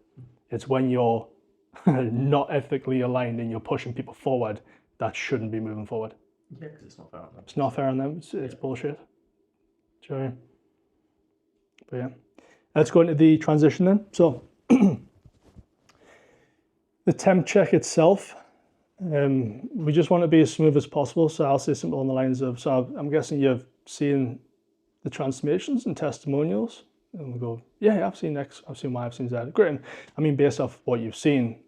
S1: It's when you're not ethically aligned and you're pushing people forward that shouldn't be moving forward.
S2: Yeah, because it's not fair on them.
S1: It's not fair on them. It's bullshit. Do you know what I mean? But yeah, let's go into the transition then. So the temp check itself, we just want to be as smooth as possible. So I'll say something on the lines of, so I'm guessing you've seen the transformations and testimonials. And we go, yeah, I've seen X, I've seen Y, I've seen Z. Great. And I mean, based off what you've seen,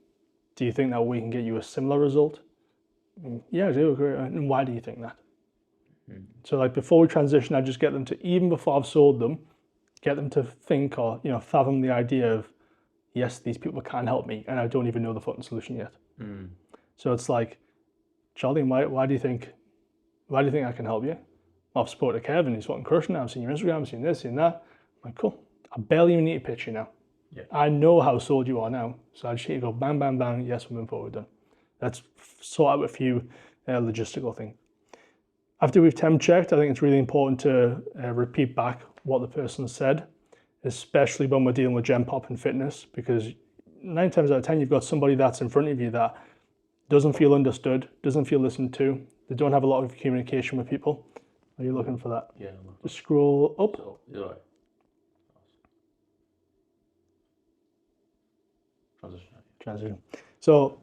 S1: do you think that we can get you a similar result? Yeah, I do agree. And why do you think that? So like before we transition, I just get them to, even before I've sold them, get them to think or, you know, fathom the idea of, yes, these people can help me and I don't even know the fucking solution yet. So it's like, Charlie, why do you think I can help you? Well, I've spoken to Kevin, he's fucking crushing it. I've seen your Instagram, I've seen this, seen that. I'm like, cool. I barely even need to pitch you now.
S2: Yeah.
S1: I know how sold you are now. So I just need to go bang, bang, bang. Yes, we're moving forward done. Let's sort out a few logistical things. After we've temp checked, I think it's really important to repeat back what the person said, especially when we're dealing with Gen Pop and fitness, because 9 times out of 10, you've got somebody that's in front of you that doesn't feel understood, doesn't feel listened to. They don't have a lot of communication with people. Are you looking for that?
S2: Yeah.
S1: Just scroll up.
S2: So, you're right.
S1: Transition. So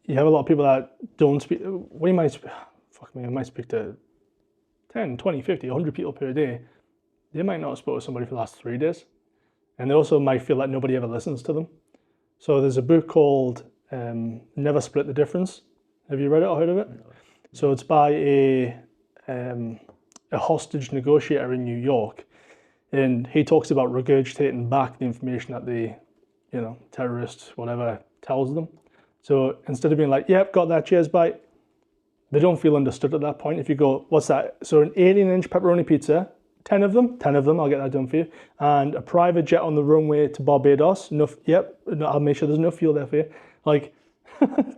S1: you have a lot of people that don't speak. We might, fuck me, I might speak to 10, 20, 50, 100 people per day. They might not have spoken to somebody for the last 3 days. And they also might feel like nobody ever listens to them. So there's a book called Never Split the Difference. Have you read it or heard of it? So it's by a hostage negotiator in New York. And he talks about regurgitating back the information that the, you know, terrorists, whatever, tells them. So instead of being like, yep, got that, cheers, bye. They don't feel understood at that point. If you go, what's that? So an 18-inch pepperoni pizza, 10 of them, I'll get that done for you. And a private jet on the runway to Barbados, enough, yep, I'll make sure there's enough fuel there for you. Like,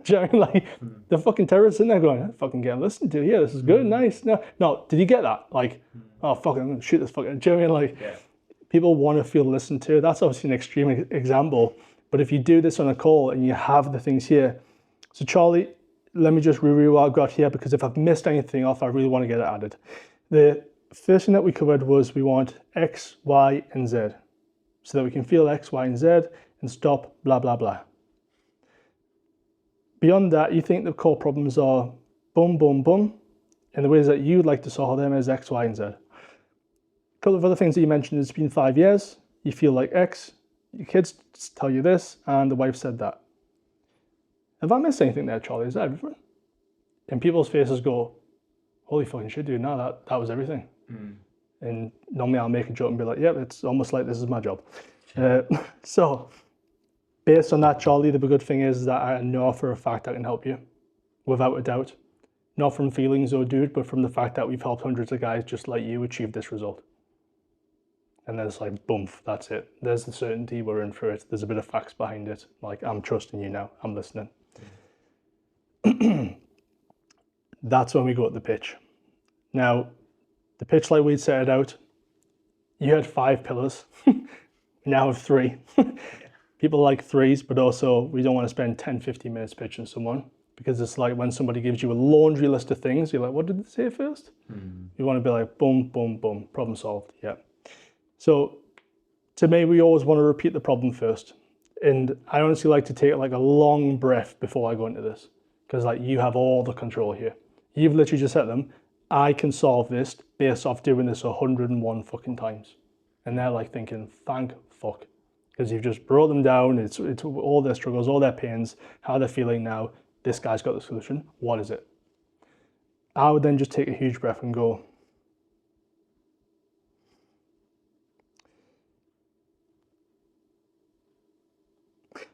S1: Jerry, like, the fucking terrorists in there going, I fucking getting listened to, yeah, this is good, nice. No, did you get that? Like, oh, fucking, I'm gonna shoot this fucking, Jerry, like,
S2: Yeah.
S1: People want to feel listened to. That's obviously an extreme example. But if you do this on a call and you have the things here. So Charlie, let me just review what I've got here, because if I've missed anything off, I really want to get it added. The first thing that we covered was we want X, Y, and Z. So that we can feel X, Y, and Z and stop blah, blah, blah. Beyond that, you think the core problems are boom, boom, boom. And the ways that you'd like to solve them is X, Y, and Z. A couple of other things that you mentioned, it's been 5 years, you feel like X, your kids tell you this, and the wife said that. Have I missed anything there, Charlie? Is that everything? And people's faces go, holy fucking shit, dude, no, that was everything. And normally I'll make a joke and be like, yeah, it's almost like this is my job. So based on that, Charlie, the good thing is that I know for a fact I can help you, without a doubt. Not from feelings, oh dude, but from the fact that we've helped hundreds of guys just like you achieve this result. And then it's like, boom, that's it. There's the certainty, we're in for it. There's a bit of facts behind it. Like, I'm trusting you now, I'm listening. That's when we go to the pitch. Now, the pitch like we'd set it out, you had 5 pillars, we now have 3. People like 3s, but also we don't want to spend 10, 15 minutes pitching someone, because it's like when somebody gives you a laundry list of things, you're like, what did they say first? You want to be like, boom, boom, boom, problem solved, yeah. So to me, we always want to repeat the problem first. And I honestly like to take like a long breath before I go into this, because like you have all the control here. You've literally just said to them, I can solve this based off doing this 101 fucking times. And they're like thinking, thank fuck. Because you've just brought them down, it's all their struggles, all their pains, how they're feeling now. This guy's got the solution. What is it? I would then just take a huge breath and go,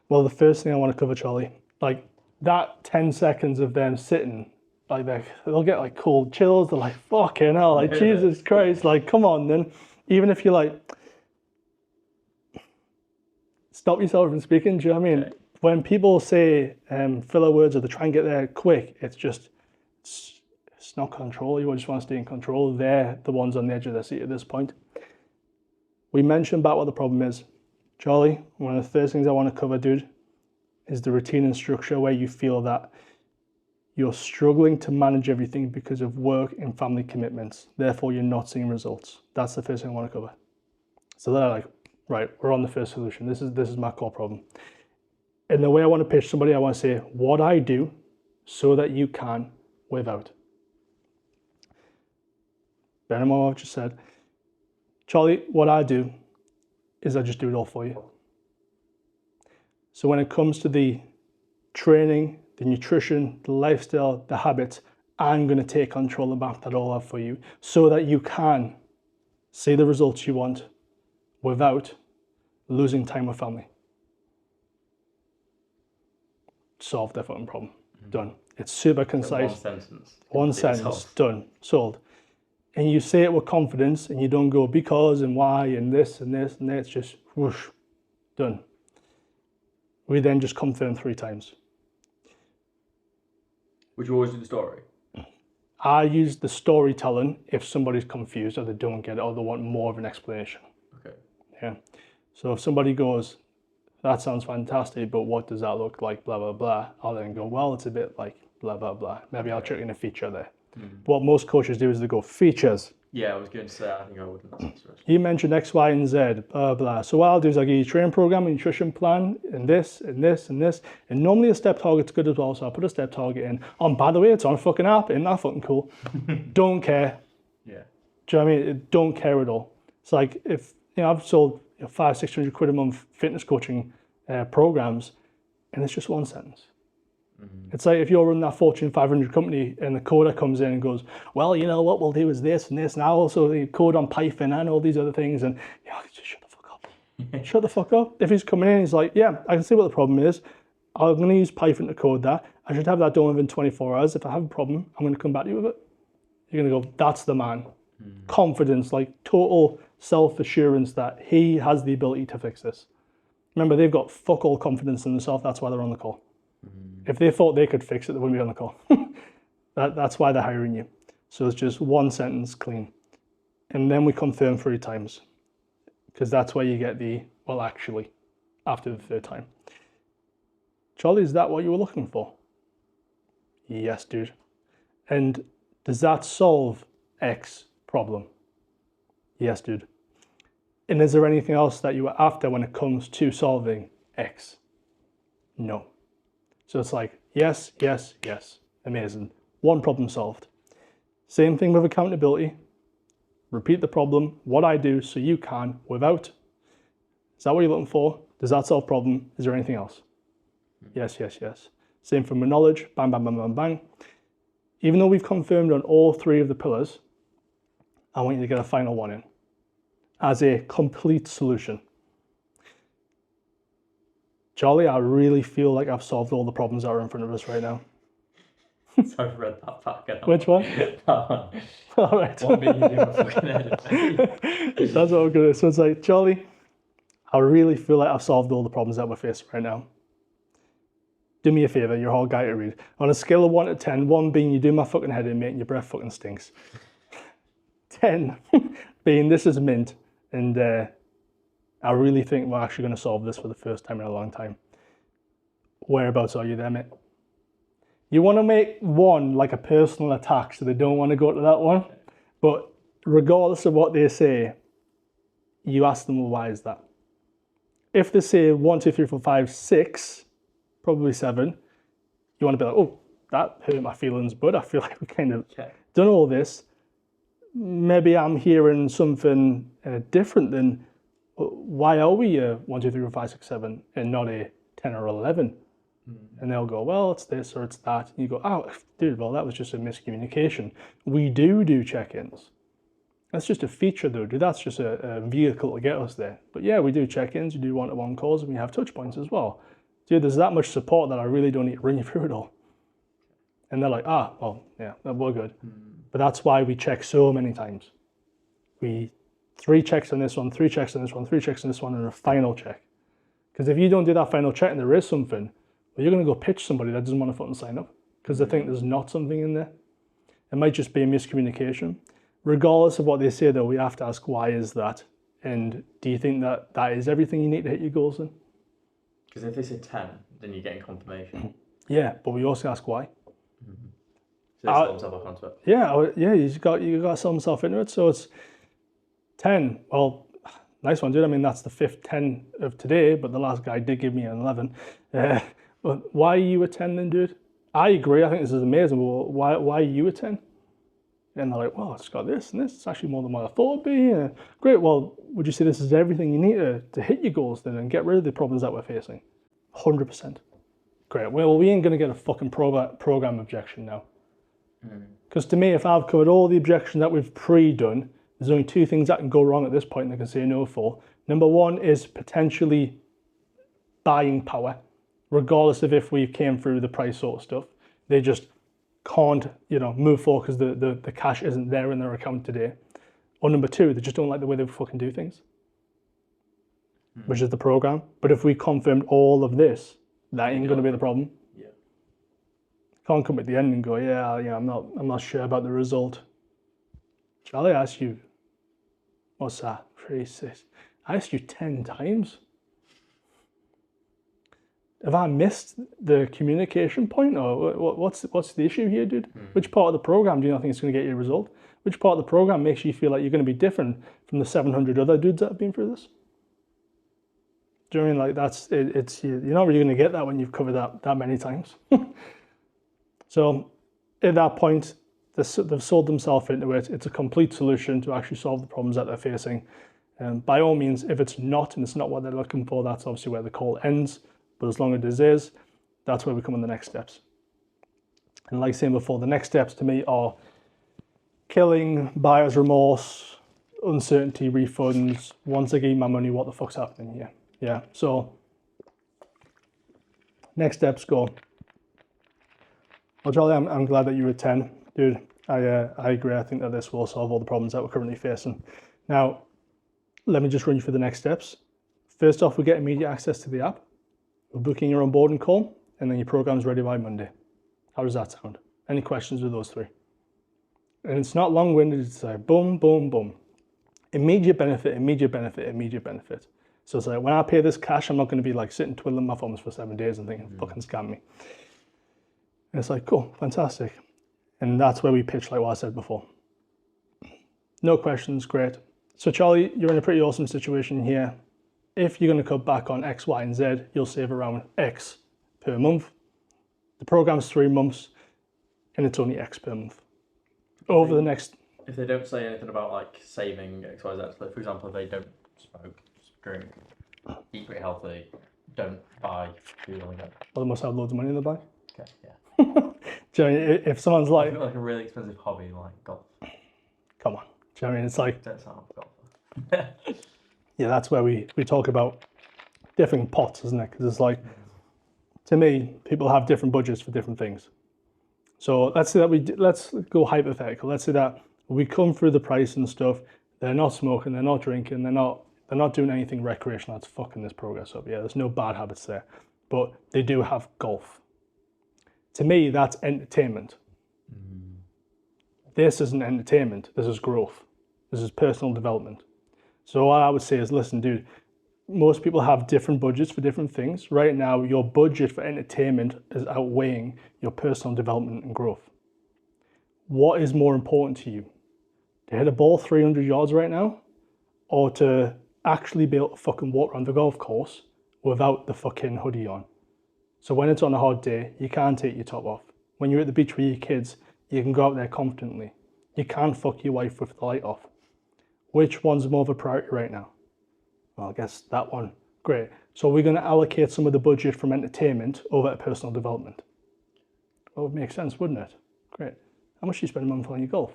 S1: well, the first thing I want to cover, Charlie, like that 10 seconds of them sitting, like they'll get like cold chills. They're like, fucking hell, like Jesus Christ, like come on then. Even if you're like, stop yourself from speaking, do you know what I mean? When people say filler words or they try and get there quick, it's not control. You just want to stay in control. They're the ones on the edge of their seat at this point. We mentioned about what the problem is. Charlie, one of the first things I want to cover, dude, is the routine and structure where you feel that you're struggling to manage everything because of work and family commitments. Therefore, you're not seeing results. That's the first thing I want to cover. So they're like, right, we're on the first solution. This is my core problem. And the way I want to pitch somebody, I want to say, what I do so that you can without. Bear in mind what I've just said. Charlie, what I do is I just do it all for you. So when it comes to the training, the nutrition, the lifestyle, the habits, I'm going to take control and map that all out for you so that you can see the results you want without losing time with family. Solved their fucking problem. Done. It's super concise. One sentence. Done. Solved. And you say it with confidence and you don't go because and why and this and this and that. It's just whoosh. Done. We then just confirm 3 times.
S2: Would you always do the story?
S1: I use the storytelling if somebody's confused or they don't get it or they want more of an explanation.
S2: Okay.
S1: Yeah. So if somebody goes, that sounds fantastic, but what does that look like, blah, blah, blah, I'll then go, well, it's a bit like blah, blah, blah. Maybe I'll chuck in a feature there. What most coaches do is they go, features.
S2: Yeah, I was going to say, I think I wouldn't.
S1: You mentioned X, Y, and Z, blah, blah. So what I'll do is I'll give you a training program, a nutrition plan, and this, and this, and this. And normally a step target's good as well, so I'll put a step target in. Oh, and by the way, it's on a fucking app, isn't that fucking cool? Don't care.
S2: Yeah.
S1: Do you know what I mean? Don't care at all. It's like if, I've sold 500-600 quid a month fitness coaching programs, and it's just one sentence. It's like if you're running that Fortune 500 company and the coder comes in and goes, well, you know what we'll do is this and this, and I also code on Python and all these other things, and just shut the fuck up. Shut the fuck up. If he's coming in, he's like, yeah, I can see what the problem is. I'm going to use Python to code that. I should have that done within 24 hours. If I have a problem, I'm going to come back to you with it. You're going to go, that's the man. Confidence, like total self-assurance that he has the ability to fix this. Remember, they've got fuck all confidence in themselves. That's why they're on the call. If they thought they could fix it, they wouldn't be on the call. That's why they're hiring you. So it's just one sentence clean. And then we confirm 3 times. Because that's where you get the, well, actually, after the 3rd time. Charlie, is that what you were looking for? Yes, dude. And does that solve X problem? Yes, dude. And is there anything else that you were after when it comes to solving X? No. So it's like, yes, yes, yes. Amazing. One problem solved. Same thing with accountability. Repeat the problem, what I do so you can without. Is that what you're looking for? Does that solve problem? Is there anything else? Yes, yes, yes. Same for my knowledge. Bang, bang, bang, bang, bang. Even though we've confirmed on all 3 of the pillars, I want you to get a final one in as a complete solution. Charlie, I really feel like I've solved all the problems that are in front of us right now.
S2: So I've read that back. And
S1: Which one?
S2: that one.
S1: All right.
S2: What made you do my fucking head?
S1: That's what I'm gonna. So it's like, Charlie, I really feel like I've solved all the problems that we're facing right now. Do me a favor, you're all guy to read. On a scale of 1 to 10, 1 being you do my fucking head in, mate, and your breath fucking stinks. 10 being this is mint, and I really think we're actually going to solve this for the first time in a long time. Whereabouts are you there, mate? You want to make 1 like a personal attack, so they don't want to go to that one. But regardless of what they say, you ask them, well, why is that? If they say 1, 2, 3, 4, 5, 6, probably 7, you want to be like, oh, that hurt my feelings, but I feel like we kind of done all this. Maybe I'm hearing something different than, why are we a 1, 2, 3, 4, 5, 6, 7 and not a 10 or 11? And they'll go, well, it's this or it's that. And you go, oh, dude, well, that was just a miscommunication. We do check-ins. That's just a feature though, dude. That's just a vehicle to get us there. But yeah, we do check-ins, we do one-to-one calls, and we have touch points as well. Dude, there's that much support that I really don't need to run you through it all. And they're like, well, yeah, we're good. But that's why we check so many times. 3 checks on this one, 3 checks on this one, 3 checks on this one, and a final check. Because if you don't do that final check and there is something, well, you're going to go pitch somebody that doesn't want to fucking sign up because they think there's not something in there. It might just be a miscommunication. Regardless of what they say, though, we have to ask, why is that? And do you think that that is everything you need to hit your goals in?
S2: Because if they say 10, then you're getting confirmation.
S1: Yeah, but we also ask why.
S2: So they sell themselves onto it.
S1: Yeah, you got to sell themselves into it. So it's 10. Well, nice one, dude. I mean, that's the 5th 10 of today, but the last guy did give me an 11. But why are you a 10 then, dude? I agree. I think this is amazing. But why are you a 10? And they're like, well, it's got this and this. It's actually more than what I thought it'd be. Great. Well, would you say this is everything you need to hit your goals then and get rid of the problems that we're facing? 100%. Great. Well, we ain't going to get a fucking program objection now. Because to me, if I've covered all the objections that we've pre-done, there's only 2 things that can go wrong at this point and they can say no for. Number 1 is potentially buying power, regardless of if we came through the price sort of stuff. They just can't, move forward because the cash isn't there in their account today. Or number 2, they just don't like the way they fucking do things, which is the program. But if we confirmed all of this, that ain't going to be the problem.
S2: Yeah.
S1: Can't come at the end and go, I'm not sure about the result. Charlie, I asked you, what's that? 3, 6. I asked you 10 times. Have I missed the communication point, or what's the issue here, dude? Which part of the program do you not think is going to get you a result? Which part of the program makes you feel like you're going to be different from the 700 other dudes that have been through this? Do you know what I mean? Like you're not really going to get that when you've covered that many times. So at that point, they've sold themselves into it. It's a complete solution to actually solve the problems that they're facing. By all means, if it's not, and it's not what they're looking for, that's obviously where the call ends. But as long as it is, that's where we come on the next steps. And like saying before, the next steps to me are killing, buyer's remorse, uncertainty, refunds. Once I give my money, what the fuck's happening here? Yeah, so next steps go. Well, Charlie, I'm glad that you were 10. Dude, I agree. I think that this will solve all the problems that we're currently facing. Now, let me just run you through the next steps. First off, we get immediate access to the app. We're booking your onboarding call, and then your program's ready by Monday. How does that sound? Any questions with those 3? And it's not long-winded. It's like boom, boom, boom. Immediate benefit, immediate benefit, immediate benefit. So it's like, when I pay this cash, I'm not going to be like sitting twiddling my thumbs for 7 days and thinking, fucking scam me. And it's like, cool, fantastic. And that's where we pitch, like what I said before. No questions, great. So Charlie, you're in a pretty awesome situation here. If you're going to cut back on X, Y, and Z, you'll save around X per month. The program's 3 months, and it's only X per month. Over the next...
S2: If they don't say anything about like saving X, Y, Z, like for example, if they don't smoke, drink, eat pretty healthy, don't buy food on the go.
S1: Well, they must have loads of money in the bank.
S2: Okay, yeah.
S1: Do you know, if someone's like...
S2: I've got like a really expensive hobby like golf.
S1: Come on. Do you know what I mean? It's like...
S2: Don't sound like a golfer.
S1: Yeah, that's where we talk about different pots, isn't it? Because it's like, to me, people have different budgets for different things. So let's say that let's go hypothetical. Let's say that we come through the price and stuff. They're not smoking, they're not drinking, they're not doing anything recreational that's fucking this progress up. Yeah, there's no bad habits there, but they do have golf. To me, that's entertainment. This isn't entertainment. This is growth. This is personal development. So what I would say is, listen, dude, most people have different budgets for different things. Right now, your budget for entertainment is outweighing your personal development and growth. What is more important to you? To hit a ball 300 yards right now, or to actually be able to fucking walk around the golf course without the fucking hoodie on? So when it's on a hot day, you can't take your top off. When you're at the beach with your kids, you can go out there confidently. You can't fuck your wife with the light off. Which one's more of a priority right now? Well, I guess that one. Great. So we're going to allocate some of the budget from entertainment over to personal development. Well, it would make sense, wouldn't it? Great. How much do you spend a month playing your golf?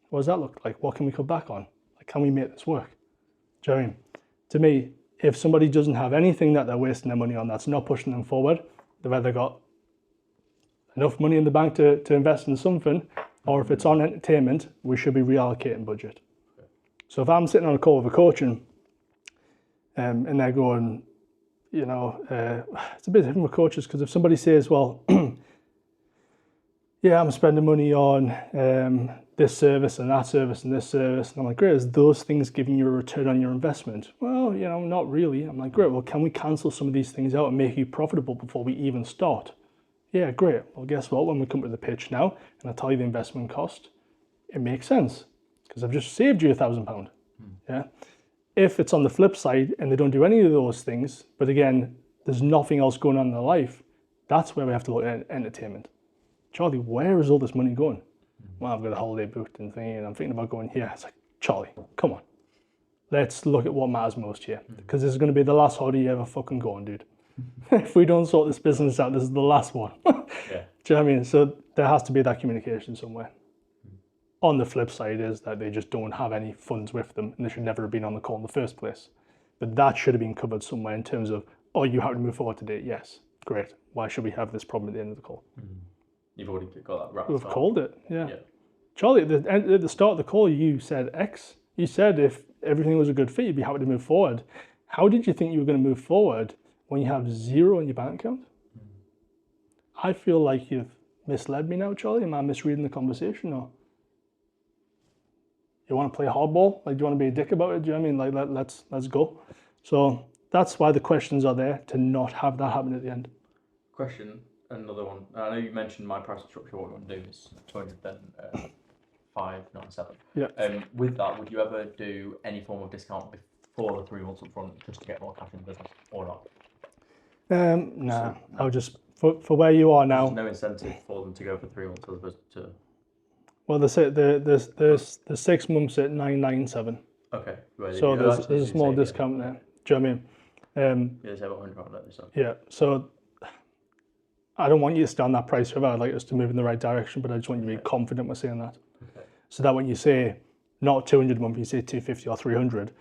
S1: What does that look like? What can we cut back on? Like, can we make this work? Do you know what I mean? To me, if somebody doesn't have anything that they're wasting their money on that's not pushing them forward, they've either got enough money in the bank to invest in something, or if it's on entertainment, we should be reallocating budget. So if I'm sitting on a call with a coach and they're going, you know, it's a bit different with coaches, because if somebody says, well, yeah, I'm spending money on this service and that service and this service, and I'm like, great, is those things giving you a return on your investment? Well, you know, not really. I'm like, great, well, can we cancel some of these things out and make you profitable before we even start? Yeah, great. Well, guess what? When we come to the pitch now, and I tell you the investment cost, it makes sense, because I've just saved you £1,000. Yeah. If it's on the flip side and they don't do any of those things, but again, there's nothing else going on in their life, that's where we have to look at entertainment. Charlie, where is all this money going? Well, I've got a holiday booked and thing, and I'm thinking about going here. It's like, Charlie, come on. Let's look at what matters most here, because this is going to be the last holiday you ever fucking go on, dude. If we don't sort this business out, this is the last one. Yeah. Do you know what I mean? So there has to be that communication somewhere. On the flip side is that they just don't have any funds with them, and they should never have been on the call in the first place. But that should have been covered somewhere in terms of, oh, you have to move forward today. Yes, great. Why should we have this problem at the end of the call?
S2: You've already got that wrapped up.
S1: We've called it, yeah. Charlie, at the start of the call, you said X. You said if everything was a good fit, you'd be happy to move forward. How did you think you were going to move forward when you have zero in your bank account? I feel like you've misled me now, Charlie. Am I misreading the conversation, or you want to play hardball? Like, do you want to be a dick about it? Do you know what I mean? Like, let's go. So that's why the questions are there, to not have that happen at the end.
S2: Question, another one. I know you mentioned my price structure. What you want to do is 205.97.
S1: Yeah.
S2: With that, would you ever do any form of discount before the 3 months up front, just to get more cash in the business, or not?
S1: Nah. I'll just for where you are now.
S2: There's no incentive for them to go for 3 months as opposed to.
S1: Well, the 6 months at 997.
S2: Okay. Right.
S1: So there's a small discount there. Do you know what I mean?
S2: Yeah, it's about £100 so.
S1: Yeah. So I don't want you to stay on that price forever. I'd like us to move in the right direction, but I just want you to be confident with saying that. Okay. So that when you say not 200 a month, you say 250 or 300,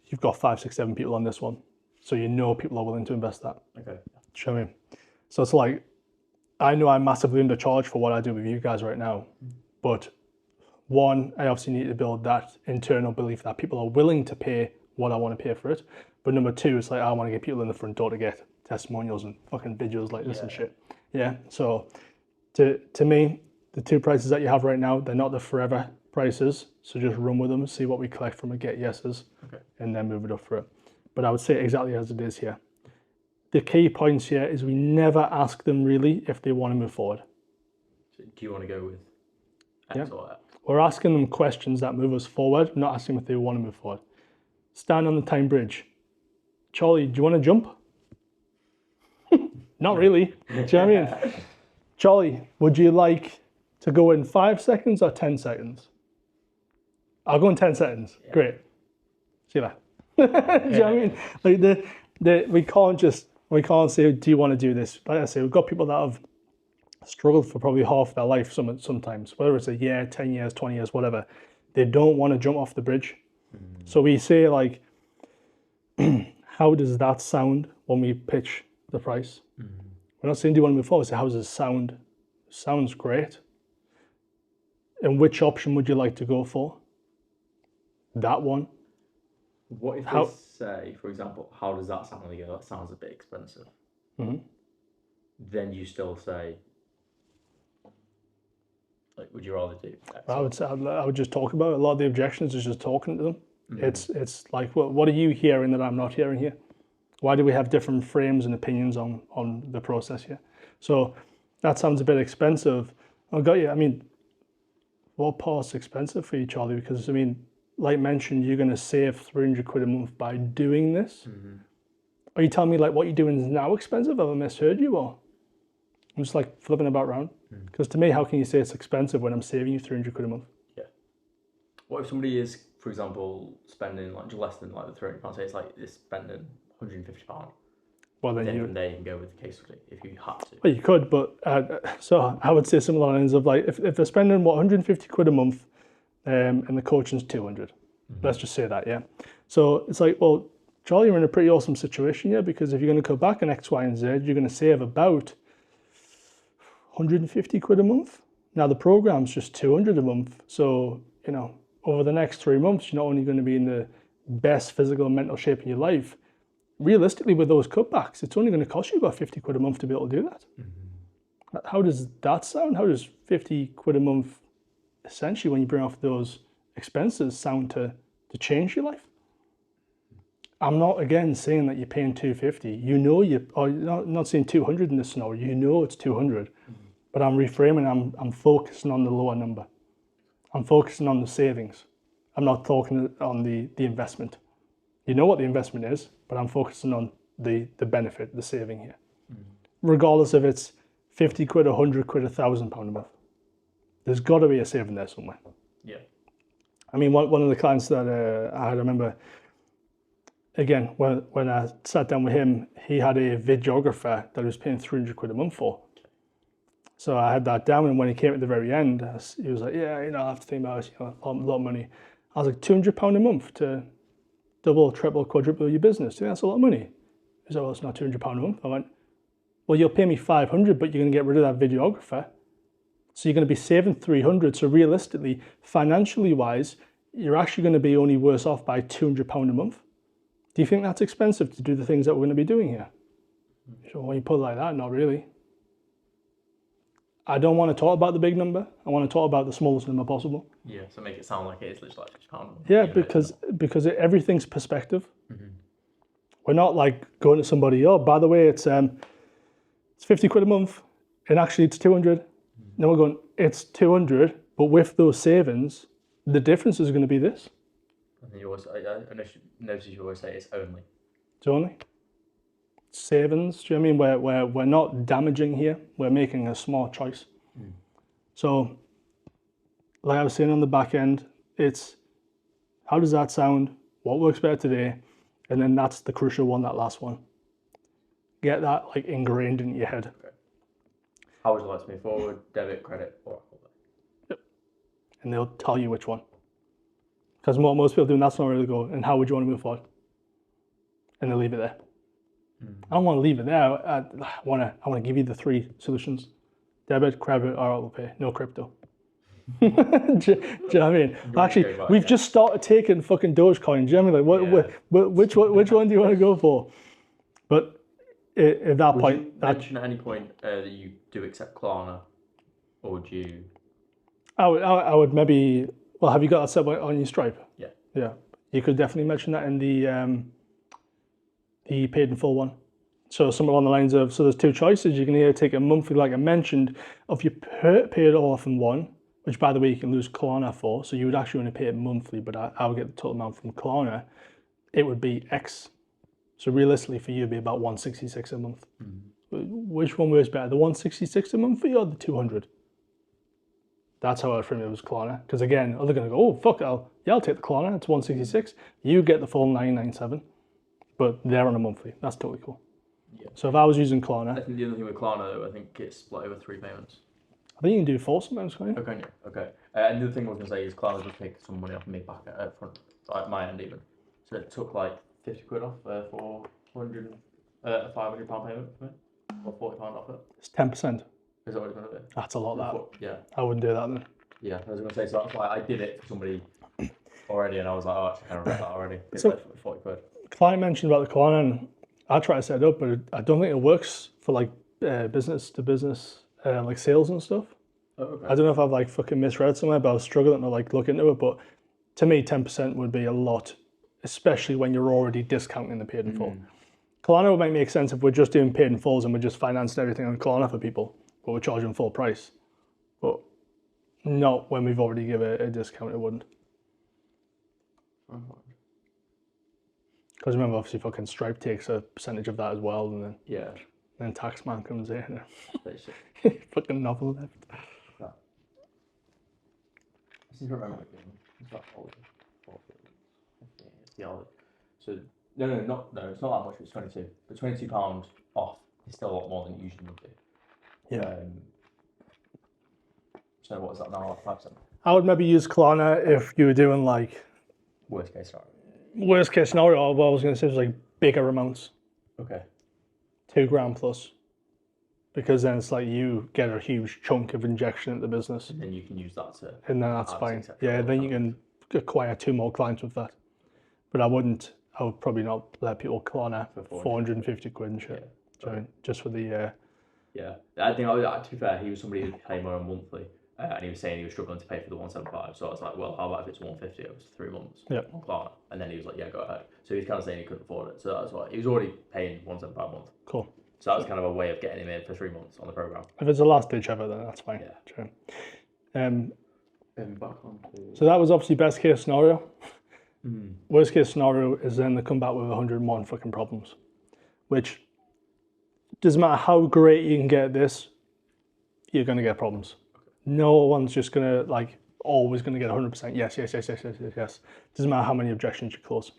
S1: you've got 5, 6, 7 people on this one. So you know people are willing to invest that.
S2: Okay.
S1: Do you know what I mean? So it's like, I know I'm massively undercharged for what I do with you guys right now. But one, I obviously need to build that internal belief that people are willing to pay what I want to pay for it. But number two, it's like, I want to get people in the front door to get testimonials and fucking videos like this and shit. Yeah. So to me, the two prices that you have right now, they're not the forever prices. So just run with them, see what we collect from it, get yeses, and then move it up for it. But I would say exactly as it is here. The key points here is we never ask them really if they want to move forward.
S2: So do you want to go with X or X?
S1: We're asking them questions that move us forward, not asking if they want to move forward. Stand on the Tyne Bridge. Charlie, do you want to jump? Not really. Do you know what I mean? Charlie, would you like to go in 5 seconds or 10 seconds? I'll go in 10 seconds. Yeah. Great. See you later. Do you know what I mean? Like we can't say, do you want to do this? Like I say, we've got people that have struggled for probably half their life sometimes, whether it's a year, 10 years, 20 years, whatever. They don't want to jump off the bridge. So we say, like, how does that sound when we pitch the price? We're not saying, do you want to move forward? We say, how does it sound sounds great. And which option would you like to go for? That one?
S2: What if
S1: How-
S2: they say, for example, how does that sound? They go, that sounds a bit expensive.
S1: Mhm.
S2: Then you still say, like, would you rather do X?
S1: I would say I would just talk about it. A lot of the objections is just talking to them.
S2: Mm-hmm.
S1: It's like, what are you hearing that I'm not hearing here? Why do we have different frames and opinions on the process here? So that sounds a bit expensive. I got you. I mean, what part's expensive for you, Charlie? Because I mean, like mentioned, you're going to save 300 quid a month by doing this.
S2: Mm-hmm.
S1: Are you telling me like what you're doing is now expensive? Have I misheard you, or I'm just like flipping about round? Because to me, how can you say it's expensive when I'm saving you 300 quid a month?
S2: What if somebody is, for example, spending like less than like the £300? Say it's like they're spending £150.
S1: Well, then
S2: Then
S1: you.
S2: from there you can go with the case study if you had to.
S1: Well, you could, but so I would say similar lines of like if they're spending 150 quid a month, and the coaching's 200. Let's just say that, yeah. So it's like, well, Charlie, you're in a pretty awesome situation here, because if you're going to cut back on X, Y, and Z, you're going to save about 150 quid a month. Now the program's just 200 a month, so you know over the next 3 months, you're not only going to be in the best physical and mental shape in your life. Realistically, with those cutbacks, it's only going to cost you about 50 quid a month to be able to do that. How does that sound? How does 50 quid a month, essentially, when you bring off those expenses, sound to change your life? I'm not, again, saying that you're paying 250. You know or not saying 200 in this scenario. You know it's 200. But I'm reframing, I'm focusing on the lower number. I'm focusing on the savings. I'm not talking on the investment. You know what the investment is, but I'm focusing on the benefit, the saving here. Regardless if it's 50 quid, 100 quid, £1,000 a month. There's got to be a saving there somewhere.
S2: Yeah.
S1: I mean, one of the clients that I had, I remember, again, when I sat down with him, he had a videographer that he was paying 300 quid a month for. So I had that down, and when he came at the very end, he was like, yeah, I have to think about it, a lot of money. I was like, £200 a month to double, triple, quadruple your business. That's a lot of money. He said, well, it's not £200 a month. I went, well, you'll pay me 500, but you're going to get rid of that videographer. So you're going to be saving 300. So realistically, financially wise, you're actually going to be only worse off by £200 a month. Do you think that's expensive to do the things that we're going to be doing here? So when you put it like that, not really. I don't want to talk about the big number. I want to talk about the smallest number possible.
S2: Yeah, so make it sound like it's literally like £50.
S1: Yeah, because everything's perspective. We're not like going to somebody, oh, by the way, it's 50 quid a month, and actually it's 200. Then we're going, it's 200, but with those savings, the difference is going to be this.
S2: And then you always, I notice you always say it's only.
S1: It's only savings. Do you know what I mean? We're not damaging here. We're making a smart choice. So, like I was saying on the back end, it's how does that sound? What works better today? And then that's the crucial one, that last one. Get that like ingrained in your head.
S2: Okay. How would you like to move forward? Debit, credit, or Apple Pay?
S1: And they'll tell you which one. Because what most people do, and that's not really go, and how would you want to move forward? And they'll leave it there. I don't want to leave it there. I want to give you the 3 solutions: debit, credit, or Apple Pay. No crypto. do you know what I mean? Actually, we've just started taking fucking Dogecoin. Do you know what I mean? Like, which one do you want to go for? But at that point,
S2: you mention at any point that you do accept Klarna, or would you?
S1: I would maybe. Well, have you got that set on your Stripe?
S2: Yeah.
S1: Yeah, you could definitely mention that in the paid in full one. So somewhere along the lines of, so there's 2 choices. You can either take a monthly, like I mentioned, if you pay it all off in one, which by the way you can lose Klarna for, so you would actually only pay it monthly, but I would get the total amount from Klarna. It would be X. So realistically for you, it'd be about 166 a month. Which one works better, the 166 a month for you or the 200? That's how I frame it was Klarna. Because again, they're going to go, oh, fuck, I'll take the Klarna, it's 166. You get the full 997, but they're on a monthly. That's totally cool.
S2: Yeah.
S1: So if I was using Klarna,
S2: I think the other thing with Klarna, though, I think it's split over 3 payments.
S1: I think you can do 4 sometimes, can't you?
S2: Okay, yeah, okay. And the other thing I was going to say is Klarna does take some money off me back at front, like my end even. So it took like 50 quid off for a £500 payment for me, or £40 off it.
S1: It's 10%.
S2: Is that what it's going to be?
S1: That's a lot, that.
S2: Yeah.
S1: I wouldn't do that then.
S2: Yeah, I was going to say, so that's why I did it for somebody already, and I was like, oh, actually, I kind of regret that already. It's
S1: So-
S2: like 40 quid.
S1: Client mentioned about the Klarna, and I try to set it up, but I don't think it works for like business to business, like sales and stuff.
S2: Oh, okay.
S1: I don't know if I've like fucking misread somewhere, but I was struggling to like look into it. But to me, 10% would be a lot, especially when you're already discounting the paid in full. Klarna would make sense if we're just doing paid in fulls and we're just financing everything on Klarna for people, but we're charging full price. But not when we've already given a discount, it wouldn't. Because remember, obviously, fucking Stripe takes a percentage of that as well, and
S2: Yeah.
S1: then Taxman comes in
S2: Basically.
S1: and fucking novel left.
S2: I seem to remember it being. It's about 40. Yeah. So, no, it's not that much, it's 22. But £22 off is still a lot more than it usually would be.
S1: Yeah.
S2: So, what is that now? Like 5%?
S1: I would maybe use Klarna if you were doing like
S2: Worst case scenario.
S1: worst case scenario. What I was going to say was like bigger amounts,
S2: Okay.
S1: £2,000 plus, because then it's like you get a huge chunk of injection into the business,
S2: And then you can use that to.
S1: and then that's
S2: Ads,
S1: fine.
S2: etc.
S1: Yeah, then you can acquire 2 more clients with that. But I would probably not let people Klarna
S2: For
S1: 450 quid and shit.
S2: Yeah.
S1: So just for the
S2: Yeah. I think, to be fair, he was somebody who paid more on monthly. And he was saying he was struggling to pay for the 175. So I was like, well, how about if it's 150 over 3 months on Klarna? And then he was like, yeah, go ahead. So he was kind of saying he couldn't afford it. So that's why he was already paying 175 a month.
S1: cool.
S2: So that was kind of a way of getting him in for 3 months on the program.
S1: If it's the last ditch ever, then that's fine.
S2: Yeah.
S1: Sure.
S2: Back on to...
S1: So that was obviously best case scenario. Worst case scenario is then they come back with 101 fucking problems, which doesn't matter how great you can get at this, you're going to get problems. No one's just going to like always going to get 100%. Yes. Doesn't matter how many objections you close.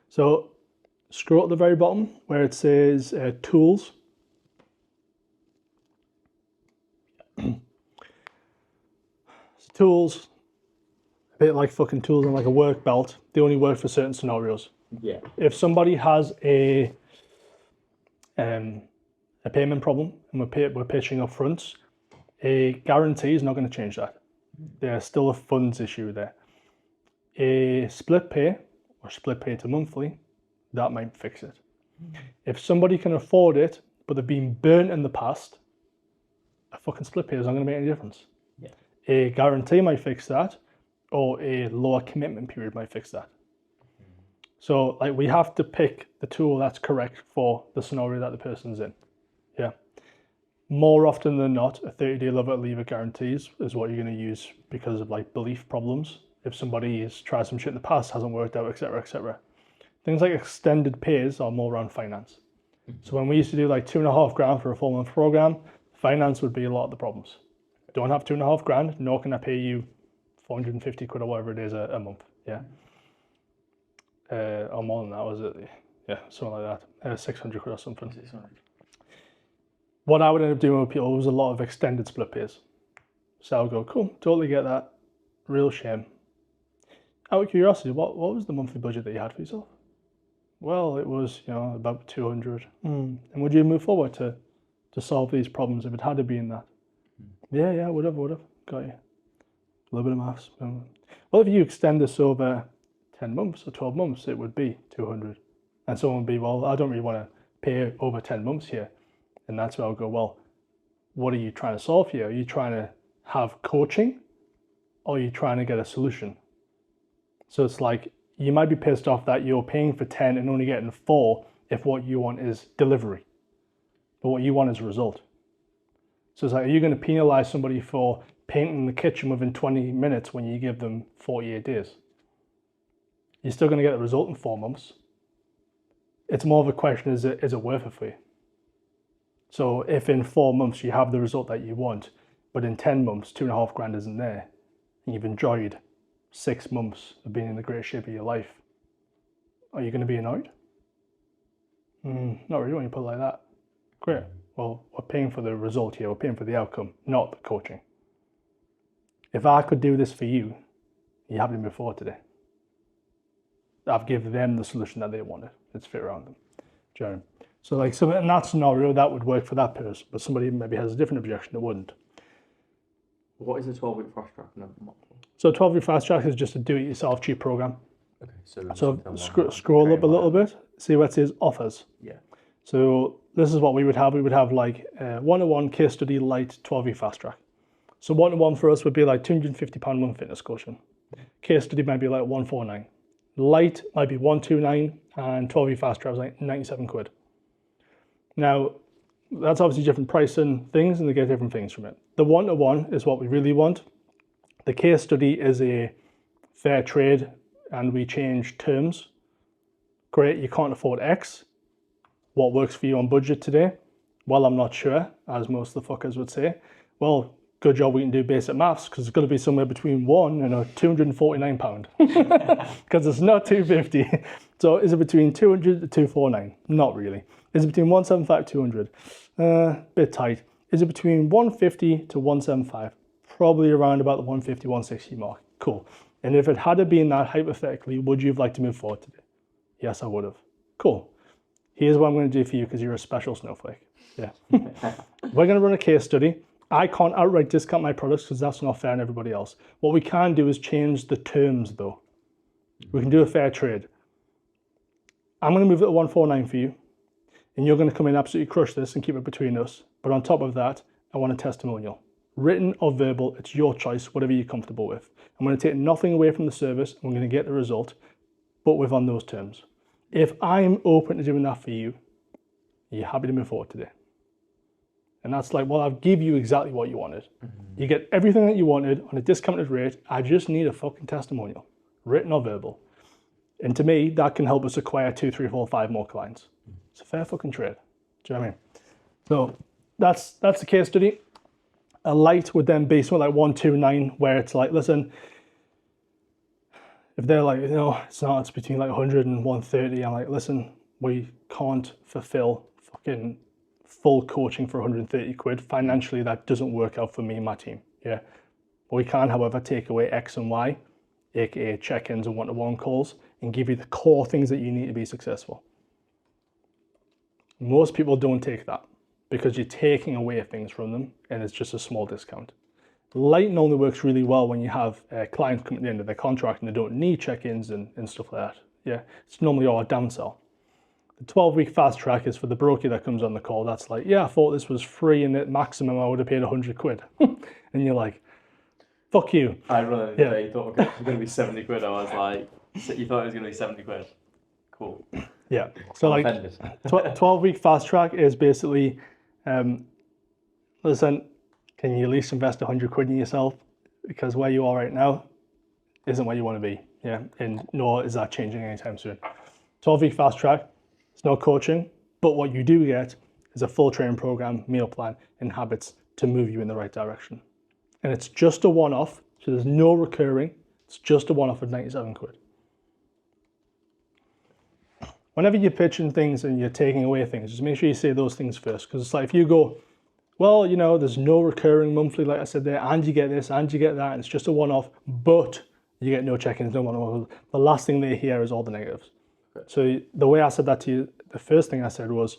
S1: So scroll at the very bottom where it says tools. Tools, a bit like fucking tools and like a work belt. They only work for certain scenarios.
S2: Yeah.
S1: If somebody has a payment problem and we're pitching up front, a guarantee is not going to change that. There's still a funds issue there. A split pay or split pay to monthly, that might fix it. If somebody can afford it, but they've been burnt in the past, a fucking split pay is not going to make any difference.
S2: Yeah.
S1: A guarantee might fix that, or a lower commitment period might fix that. So like we have to pick the tool that's correct for the scenario that the person's in. Yeah. More often than not, a 30-day love it or leave it guarantees is what you're going to use because of like belief problems. If somebody has tried some shit in the past, hasn't worked out, etc., etc. Things like extended pays are more around finance. So when we used to do like $2,500 for a 4-month program, finance would be a lot of the problems. Don't have $2,500, nor can I pay you 450 quid or whatever it is a month. Yeah. Or more than that, was it? Yeah, something like that. 600 quid or something.
S2: 600.
S1: What I would end up doing with people was a lot of extended split pays. So I would go, cool, totally get that. Real shame. Out of curiosity, what was the monthly budget that you had for yourself? Well, it was, about 200. And would you move forward to solve these problems if it had to be in that? Yeah, would have. Got you. A little bit of maths. Well, if you extend this over 10 months or 12 months, it would be 200. And someone would be, well, I don't really want to pay over 10 months here. And that's where I'll go, well, what are you trying to solve here? Are you trying to have coaching or are you trying to get a solution? So it's like, you might be pissed off that you're paying for 10 and only getting 4 if what you want is delivery. But what you want is a result. So it's like, are you going to penalize somebody for painting the kitchen within 20 minutes when you give them 48 days? You're still going to get the result in 4 months. It's more of a question, is it worth it for you? So if in 4 months you have the result that you want, but in 10 months, $2,500 isn't there, and you've enjoyed 6 months of being in the greatest shape of your life, are you going to be annoyed? Not really when you put it like that. Great. Well, we're paying for the result here. We're paying for the outcome, not the coaching. If I could do this for you, you haven't been before today. I've given them the solution that they wanted. Let's fit around them. Do you know what I mean? So like, so in that scenario, that would work for that person, but somebody maybe has a different objection that wouldn't.
S2: What is a 12-week fast track? No,
S1: So 12-week fast track is just a do-it-yourself cheap program.
S2: okay, so
S1: Scroll up a little bit, see where it says offers.
S2: Yeah.
S1: So this is what we would have. We would have like one-to-one case study light 12-week fast track. So one-to-one for us would be like £250 a month fitness coaching. Case study might be like 149. Light might be 129, and 12-week fast track is like 97 quid. Now, that's obviously different pricing things, and they get different things from it. The one-to-one is what we really want. The case study is a fair trade, and we change terms. Great, you can't afford X. What works for you on budget today? Well, I'm not sure, as most of the fuckers would say. Well, good job we can do basic maths, because it's going to be somewhere between £1 and £249, because it's not 250. So is it between 200 to 249? Not really. Is it between 175 200? Bit tight. Is it between 150 to 175? Probably around about the 150, 160 mark. Cool. And if it had been that, hypothetically, would you have liked to move forward today? Yes, I would have. Cool. Here's what I'm going to do for you, because you're a special snowflake. Yeah. We're going to run a case study. I can't outright discount my products, because that's not fair on everybody else. What we can do is change the terms, though. We can do a fair trade. I'm going to move it to 149 for you, and you're going to come in and absolutely crush this and keep it between us. But on top of that, I want a testimonial. Written or verbal, it's your choice, whatever you're comfortable with. I'm going to take nothing away from the service. I'm going to get the result, but on those terms. If I'm open to doing that for you, are you happy to move forward today? And that's like, well, I'll give you exactly what you wanted. You get everything that you wanted on a discounted rate. I just need a fucking testimonial, written or verbal. And to me, that can help us acquire 2, 3, 4, 5 more clients. It's a fair fucking trade. Do you know what I mean? So that's the case study. A light would then be something like 129, where it's like, listen, if they're like, it's between like 100 and 130, I'm like, listen, we can't fulfill fucking full coaching for 130 quid. Financially, that doesn't work out for me and my team. Yeah. But we can, however, take away X and Y, aka check-ins and one-to-one calls, and give you the core things that you need to be successful. Most people don't take that, because you're taking away things from them, and it's just a small discount. Light normally works really well when you have clients come at the end of their contract and they don't need check-ins and stuff like that. Yeah, it's normally all a downsell. The 12-week fast track is for the broker that comes on the call. That's like, yeah, I thought this was free, and at maximum I would have paid 100 quid. And you're like, fuck you.
S2: I really thought it was going to be 70 quid. I was like, so you thought it was going to be 70 quid? Cool.
S1: Yeah. So like 12-week fast track is basically, listen, can you at least invest 100 quid in yourself? Because where you are right now isn't where you want to be. Yeah. And nor is that changing anytime soon. 12-week fast track, it's no coaching, but what you do get is a full training program, meal plan, and habits to move you in the right direction. And it's just a one-off, so there's no recurring. It's just a one-off of 97 quid. Whenever you're pitching things and you're taking away things, just make sure you say those things first. Because it's like, if you go, well, there's no recurring monthly, like I said there, and you get this, and you get that, and it's just a one-off, but you get no check-ins, no one-off. The last thing they hear is all the negatives. Okay. So the way I said that to you, the first thing I said was,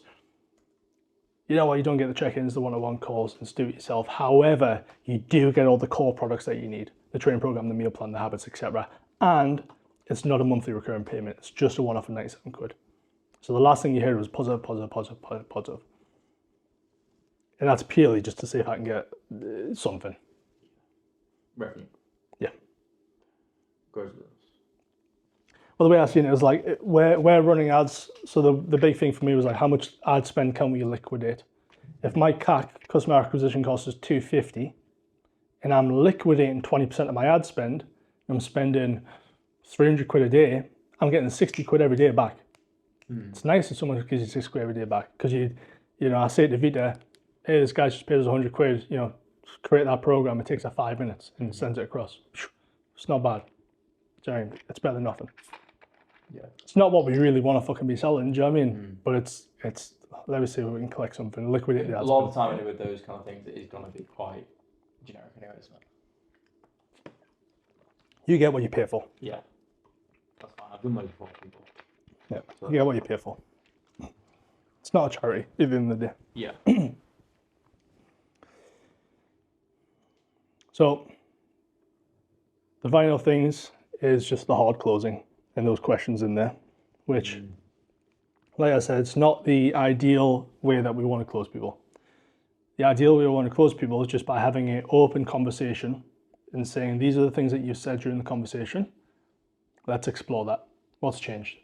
S1: you don't get the check-ins, the one-on-one calls, and do it yourself. However, you do get all the core products that you need, the training program, the meal plan, the habits, etc. And it's not a monthly recurring payment. It's just a one-off of 97 quid. So the last thing you heard was positive. And that's purely just to see if I can get something.
S2: Revenue.
S1: Yeah.
S2: Goes.
S1: Well, the way I seen it was like, we're running ads. So the big thing for me was like, how much ad spend can we liquidate? If my CAC, customer acquisition cost, is 250, and I'm liquidating 20% of my ad spend, I'm spending 300 quid a day, I'm getting 60 quid every day back. It's nice if someone gives you 60 quid every day back, because I say to Vita, hey, this guy's just paid us 100 quid, create that program, it takes 5 minutes and sends it across. It's not bad. It's better than nothing.
S2: Yeah.
S1: It's not what we really want to fucking be selling, do you know what I mean? But it's let me see if we can collect something, liquidate the ad.
S2: A lot of the time with those kind of things, it is going to be quite generic anyway, isn't it?
S1: You get what you pay for.
S2: Yeah. That's fine. I've done those before, people.
S1: Yeah, you get what you pay for. It's not a charity at the end of the day.
S2: Yeah.
S1: So the final things is just the hard closing and those questions in there, which, like I said, it's not the ideal way that we want to close people. The ideal way we want to close people is just by having an open conversation and saying, these are the things that you said during the conversation. Let's explore that. What's changed?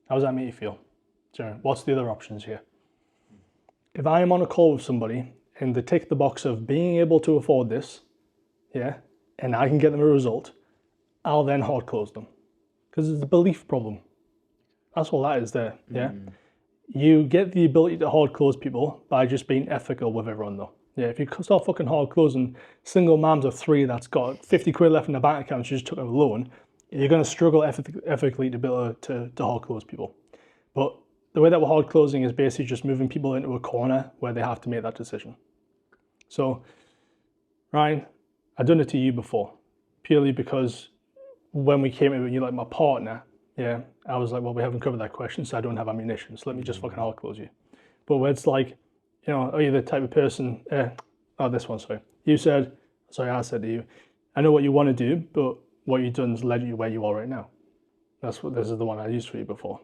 S1: How does that make you feel? What's the other options here? If I am on a call with somebody and they tick the box of being able to afford this, yeah, and I can get them a result, I'll then hard close them. Because it's a belief problem. That's all that is there, yeah? You get the ability to hard close people by just being ethical with everyone though. Yeah, if you start fucking hard closing single moms of 3 that's got 50 quid left in their bank account, she just took out a loan, you're going to struggle ethically to be able to hard close people. But the way that we're hard closing is basically just moving people into a corner where they have to make that decision. So, Ryan, I've done it to you before, purely because when we came in with you, like my partner, yeah, I was like, well, we haven't covered that question, so I don't have ammunition, so let me just fucking hard close you. But where it's like, you know, are you the type of person, you said, I said to you, I know what you want to do, but what you've done has led you where you are right now. This is the one I used for you before.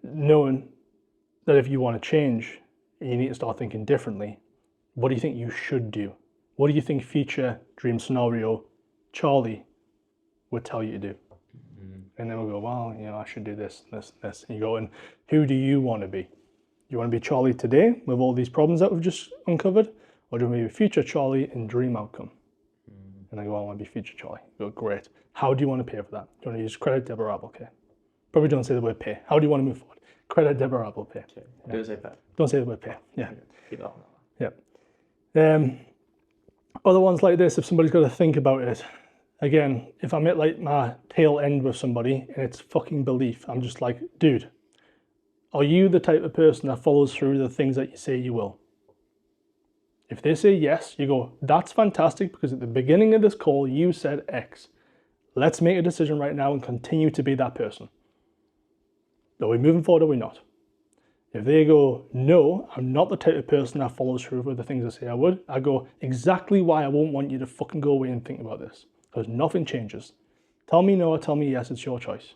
S1: Knowing that if you want to change, you need to start thinking differently. What do you think you should do? What do you think future dream scenario Charlie would tell you to do? And then we'll go, well, you know, I should do this, this, this. And you go, and who do you want to be? You want to be Charlie today with all these problems that we've just uncovered? Or do you want to be future Charlie in dream outcome? And I go, I want to be future Charlie. You go, great. How do you want to pay for that? Do you want to use credit, debit, or Apple Pay? Probably don't say the word pay. How do you want to move forward? Credit, debit, or Apple Pay?
S2: Okay. Yeah. Don't say pay.
S1: Don't say the word pay. Yeah.
S2: Keep that one.
S1: Yeah. Other ones like this, if somebody's got to think about it, again, if I'm at like my tail end with somebody and it's fucking belief, I'm just like, dude, are you the type of person that follows through the things that you say you will? If they say yes, you go, that's fantastic because at the beginning of this call, you said X. Let's make a decision right now and continue to be that person. Are we moving forward or are we not? If they go, no, I'm not the type of person that follows through with the things I say I would, I go, exactly why I won't want you to fucking go away and think about this. Because nothing changes. Tell me no or tell me yes, it's your choice.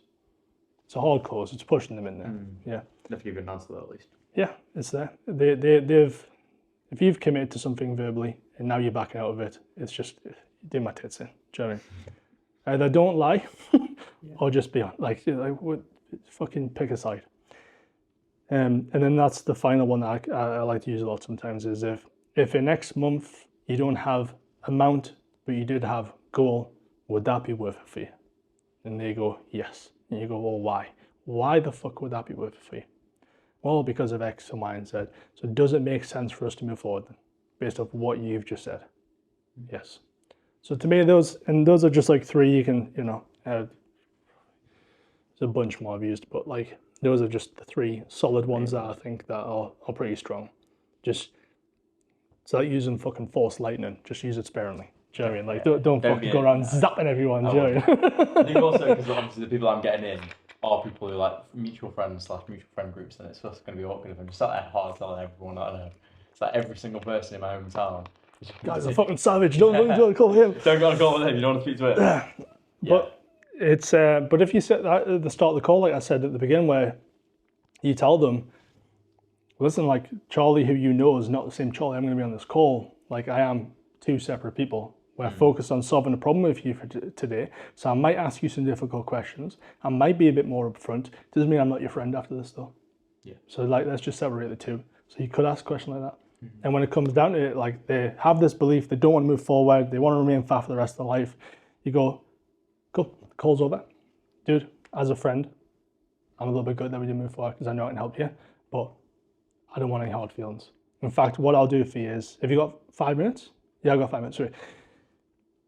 S1: It's a hard close, it's pushing them in there. Yeah.
S2: If you give an answer though, at least.
S1: Yeah, it's there. They've, if you've committed to something verbally and now you're backing out of it, it's just, do my tits in. Do you know what I mean? Either don't lie or just be like fucking pick a side. And then that's the final one that I like to use a lot sometimes is if in next month you don't have amount, but you did have goal, would that be worth it for you? And they go, yes. And you go, well, why? Why the fuck would that be worth it for you? Well, because of X and Y and Z. So does it make sense for us to move forward then, based off what you've just said? Yes. So to me, those are just like 3 you can, you know, there's a bunch more I've used, but like those are just the 3 solid ones that I think that are pretty strong. Just, it's like using fucking force lightning, just use it sparingly. Do you know what I mean? Like, don't fucking go around zapping everyone. Do you know what I mean?
S2: I think also because obviously the people I'm getting in are people who like mutual friends / mutual friend groups, and it's just going to be awkward if I'm just sat there hard telling everyone that I know. It's like every single person in my hometown.
S1: Guy's a fucking savage. Don't call him.
S2: Don't go to call with him. You don't want to speak to him.
S1: But it's but if you set that at the start of the call, like I said at the beginning, where you tell them, listen, like Charlie, who you know is not the same Charlie I'm going to be on this call. Like I am 2 separate people. We're focused on solving a problem with you for today. So I might ask you some difficult questions. I might be a bit more upfront. Doesn't mean I'm not your friend after this though.
S2: Yeah.
S1: So like, let's just separate the 2. So you could ask a question like that. And when it comes down to it, like they have this belief, they don't want to move forward, they want to remain fat for the rest of their life. You go, cool, the call's over. Dude, as a friend, I'm a little bit good that we didn't move forward because I know I can help you, but I don't want any hard feelings. In fact, what I'll do for you is, if you got 5 minutes? Yeah, I've got 5 minutes, sorry.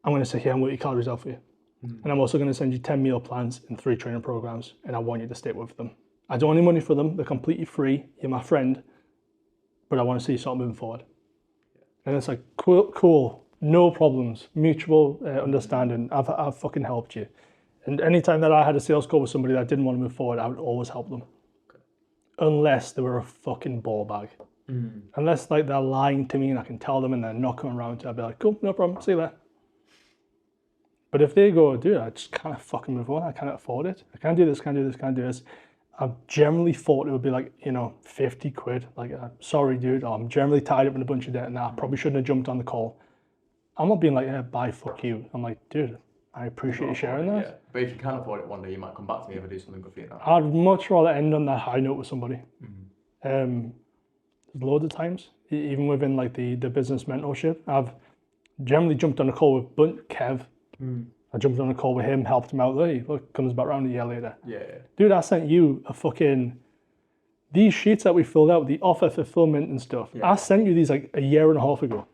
S1: I'm going to sit here and work your calories out for you. And I'm also going to send you 10 meal plans and 3 training programs, and I want you to stick with them. I don't want any money for them, they're completely free, you're my friend, but I want to see you start moving forward. And it's like, cool, no problems, mutual understanding, I've fucking helped you. And anytime that I had a sales call with somebody that didn't want to move forward, I would always help them. unless they were a fucking ball bag. Unless like they're lying to me and I can tell them and they're not coming around to it, I'll be like, cool, no problem, see you later. But if they go, dude, I just can't fucking move on, I can't afford it, I can't do this, can't do this, can't do this, I've generally thought it would be like, 50 quid, like, sorry dude, or I'm generally tied up in a bunch of debt and I probably shouldn't have jumped on the call. I'm not being like, yeah, bye, fuck you. I'm like, dude, I appreciate you sharing that.
S2: Yeah. But if you can afford it one day, you might come back to me if I do something good for you now.
S1: I'd much rather end on that high note with somebody. There's loads of times, even within like the business mentorship, I've generally jumped on a call with Kev. I jumped on a call with him, helped him out. He comes back around a year later.
S2: Yeah.
S1: Dude, I sent you these sheets that we filled out, the offer fulfillment and stuff. Yeah. I sent you these like a year and a half ago.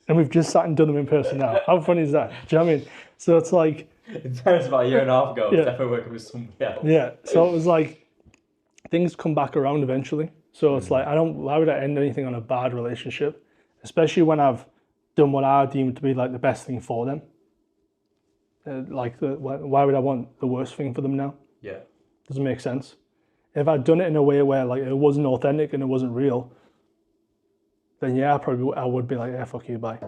S1: And we've just sat and done them in person now. How funny is that? Do you know what I mean? So it's like...
S2: In terms about a year and a half ago, I was definitely working with somebody else.
S1: Yeah, so it was like, things come back around eventually. So it's like, why would I end anything on a bad relationship? Especially when I've done what I deem to be like the best thing for them. Why would I want the worst thing for them now?
S2: Yeah.
S1: Doesn't make sense. If I'd done it in a way where like it wasn't authentic and it wasn't real, then yeah, I would be like, yeah, fuck you, bye.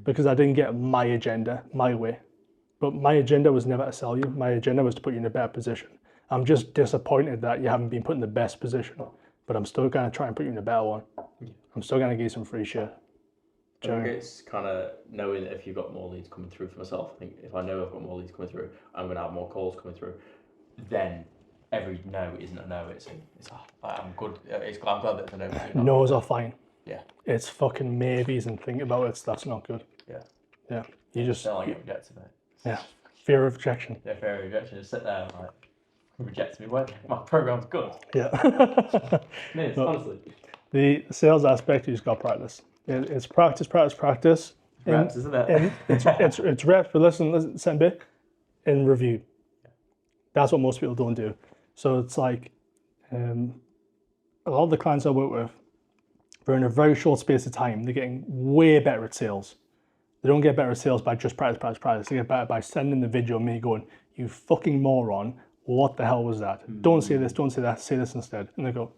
S1: Because I didn't get my agenda, my way. But my agenda was never to sell you. My agenda was to put you in a better position. I'm just disappointed that you haven't been put in the best position, but I'm still going to try and put you in a better one. I'm still going to give you some free shit.
S2: I think it's kind of knowing that if you've got more leads coming through for myself. I think if I know I've got more leads coming through, I'm going to have more calls coming through. Then every no isn't a no. I'm good. I'm glad that the no.
S1: No's are fine.
S2: Yeah.
S1: It's fucking maybes and think about it. That's not good.
S2: Yeah.
S1: Yeah. You just.
S2: Don't like get rejected, mate.
S1: Yeah. Fear of rejection.
S2: Yeah, fear of rejection. Just sit there and like, reject me. When my program's good.
S1: Yeah.
S2: It is, honestly.
S1: The sales aspect, you just got practice. It's practice.
S2: Reps, isn't it?
S1: It's reps, but listen, same bit, in review. That's what most people don't do. So it's like, a lot of the clients I work with, they're in a very short space of time, they're getting way better at sales. They don't get better at sales by just practice. They get better by sending the video of me going, you fucking moron, what the hell was that? Don't say this, don't say that, say this instead. And they go,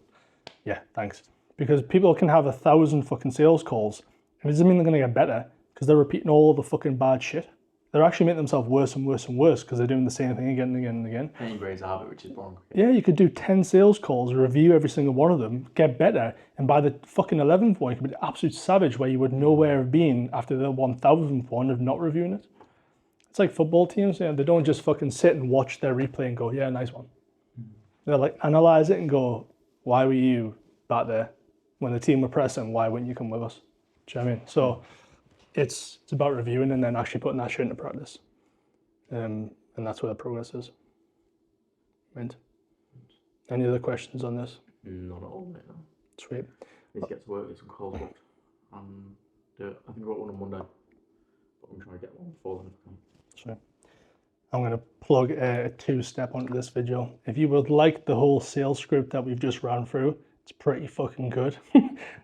S1: yeah, thanks. Because people can have 1,000 fucking sales calls, and it doesn't mean they're going to get better because they're repeating all the fucking bad shit. They're actually making themselves worse and worse and worse because they're doing the same thing again and again and again.
S2: And you raise a habit, which is boring.
S1: Yeah, you could do 10 sales calls, review every single one of them, get better, and by the fucking 11th one, you could be absolute savage where you would nowhere have been after the 1,000th one of not reviewing it. It's like football teams, they don't just fucking sit and watch their replay and go, yeah, nice one. They're like, analyze it and go, why were you back there? When the team were pressing, why wouldn't you come with us? Do you know what I mean? So it's about reviewing and then actually putting that shit into practice. And that's where the progress is. Mint. Any other questions on this?
S2: Not at all, mate, no.
S1: Sweet.
S2: Need to get to work, get some calls booked. And do it. I think I've got one on Monday. But I'm trying to get one before then if I can.
S1: Sweet. I'm going to plug a 2-step onto this video. If you would like the whole sales script that we've just ran through, it's pretty fucking good.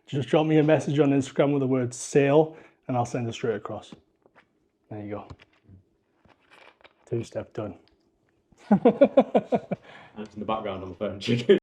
S1: Just drop me a message on Instagram with the word sale and I'll send it straight across. There you go. 2-step done.
S2: That's in the background on the phone.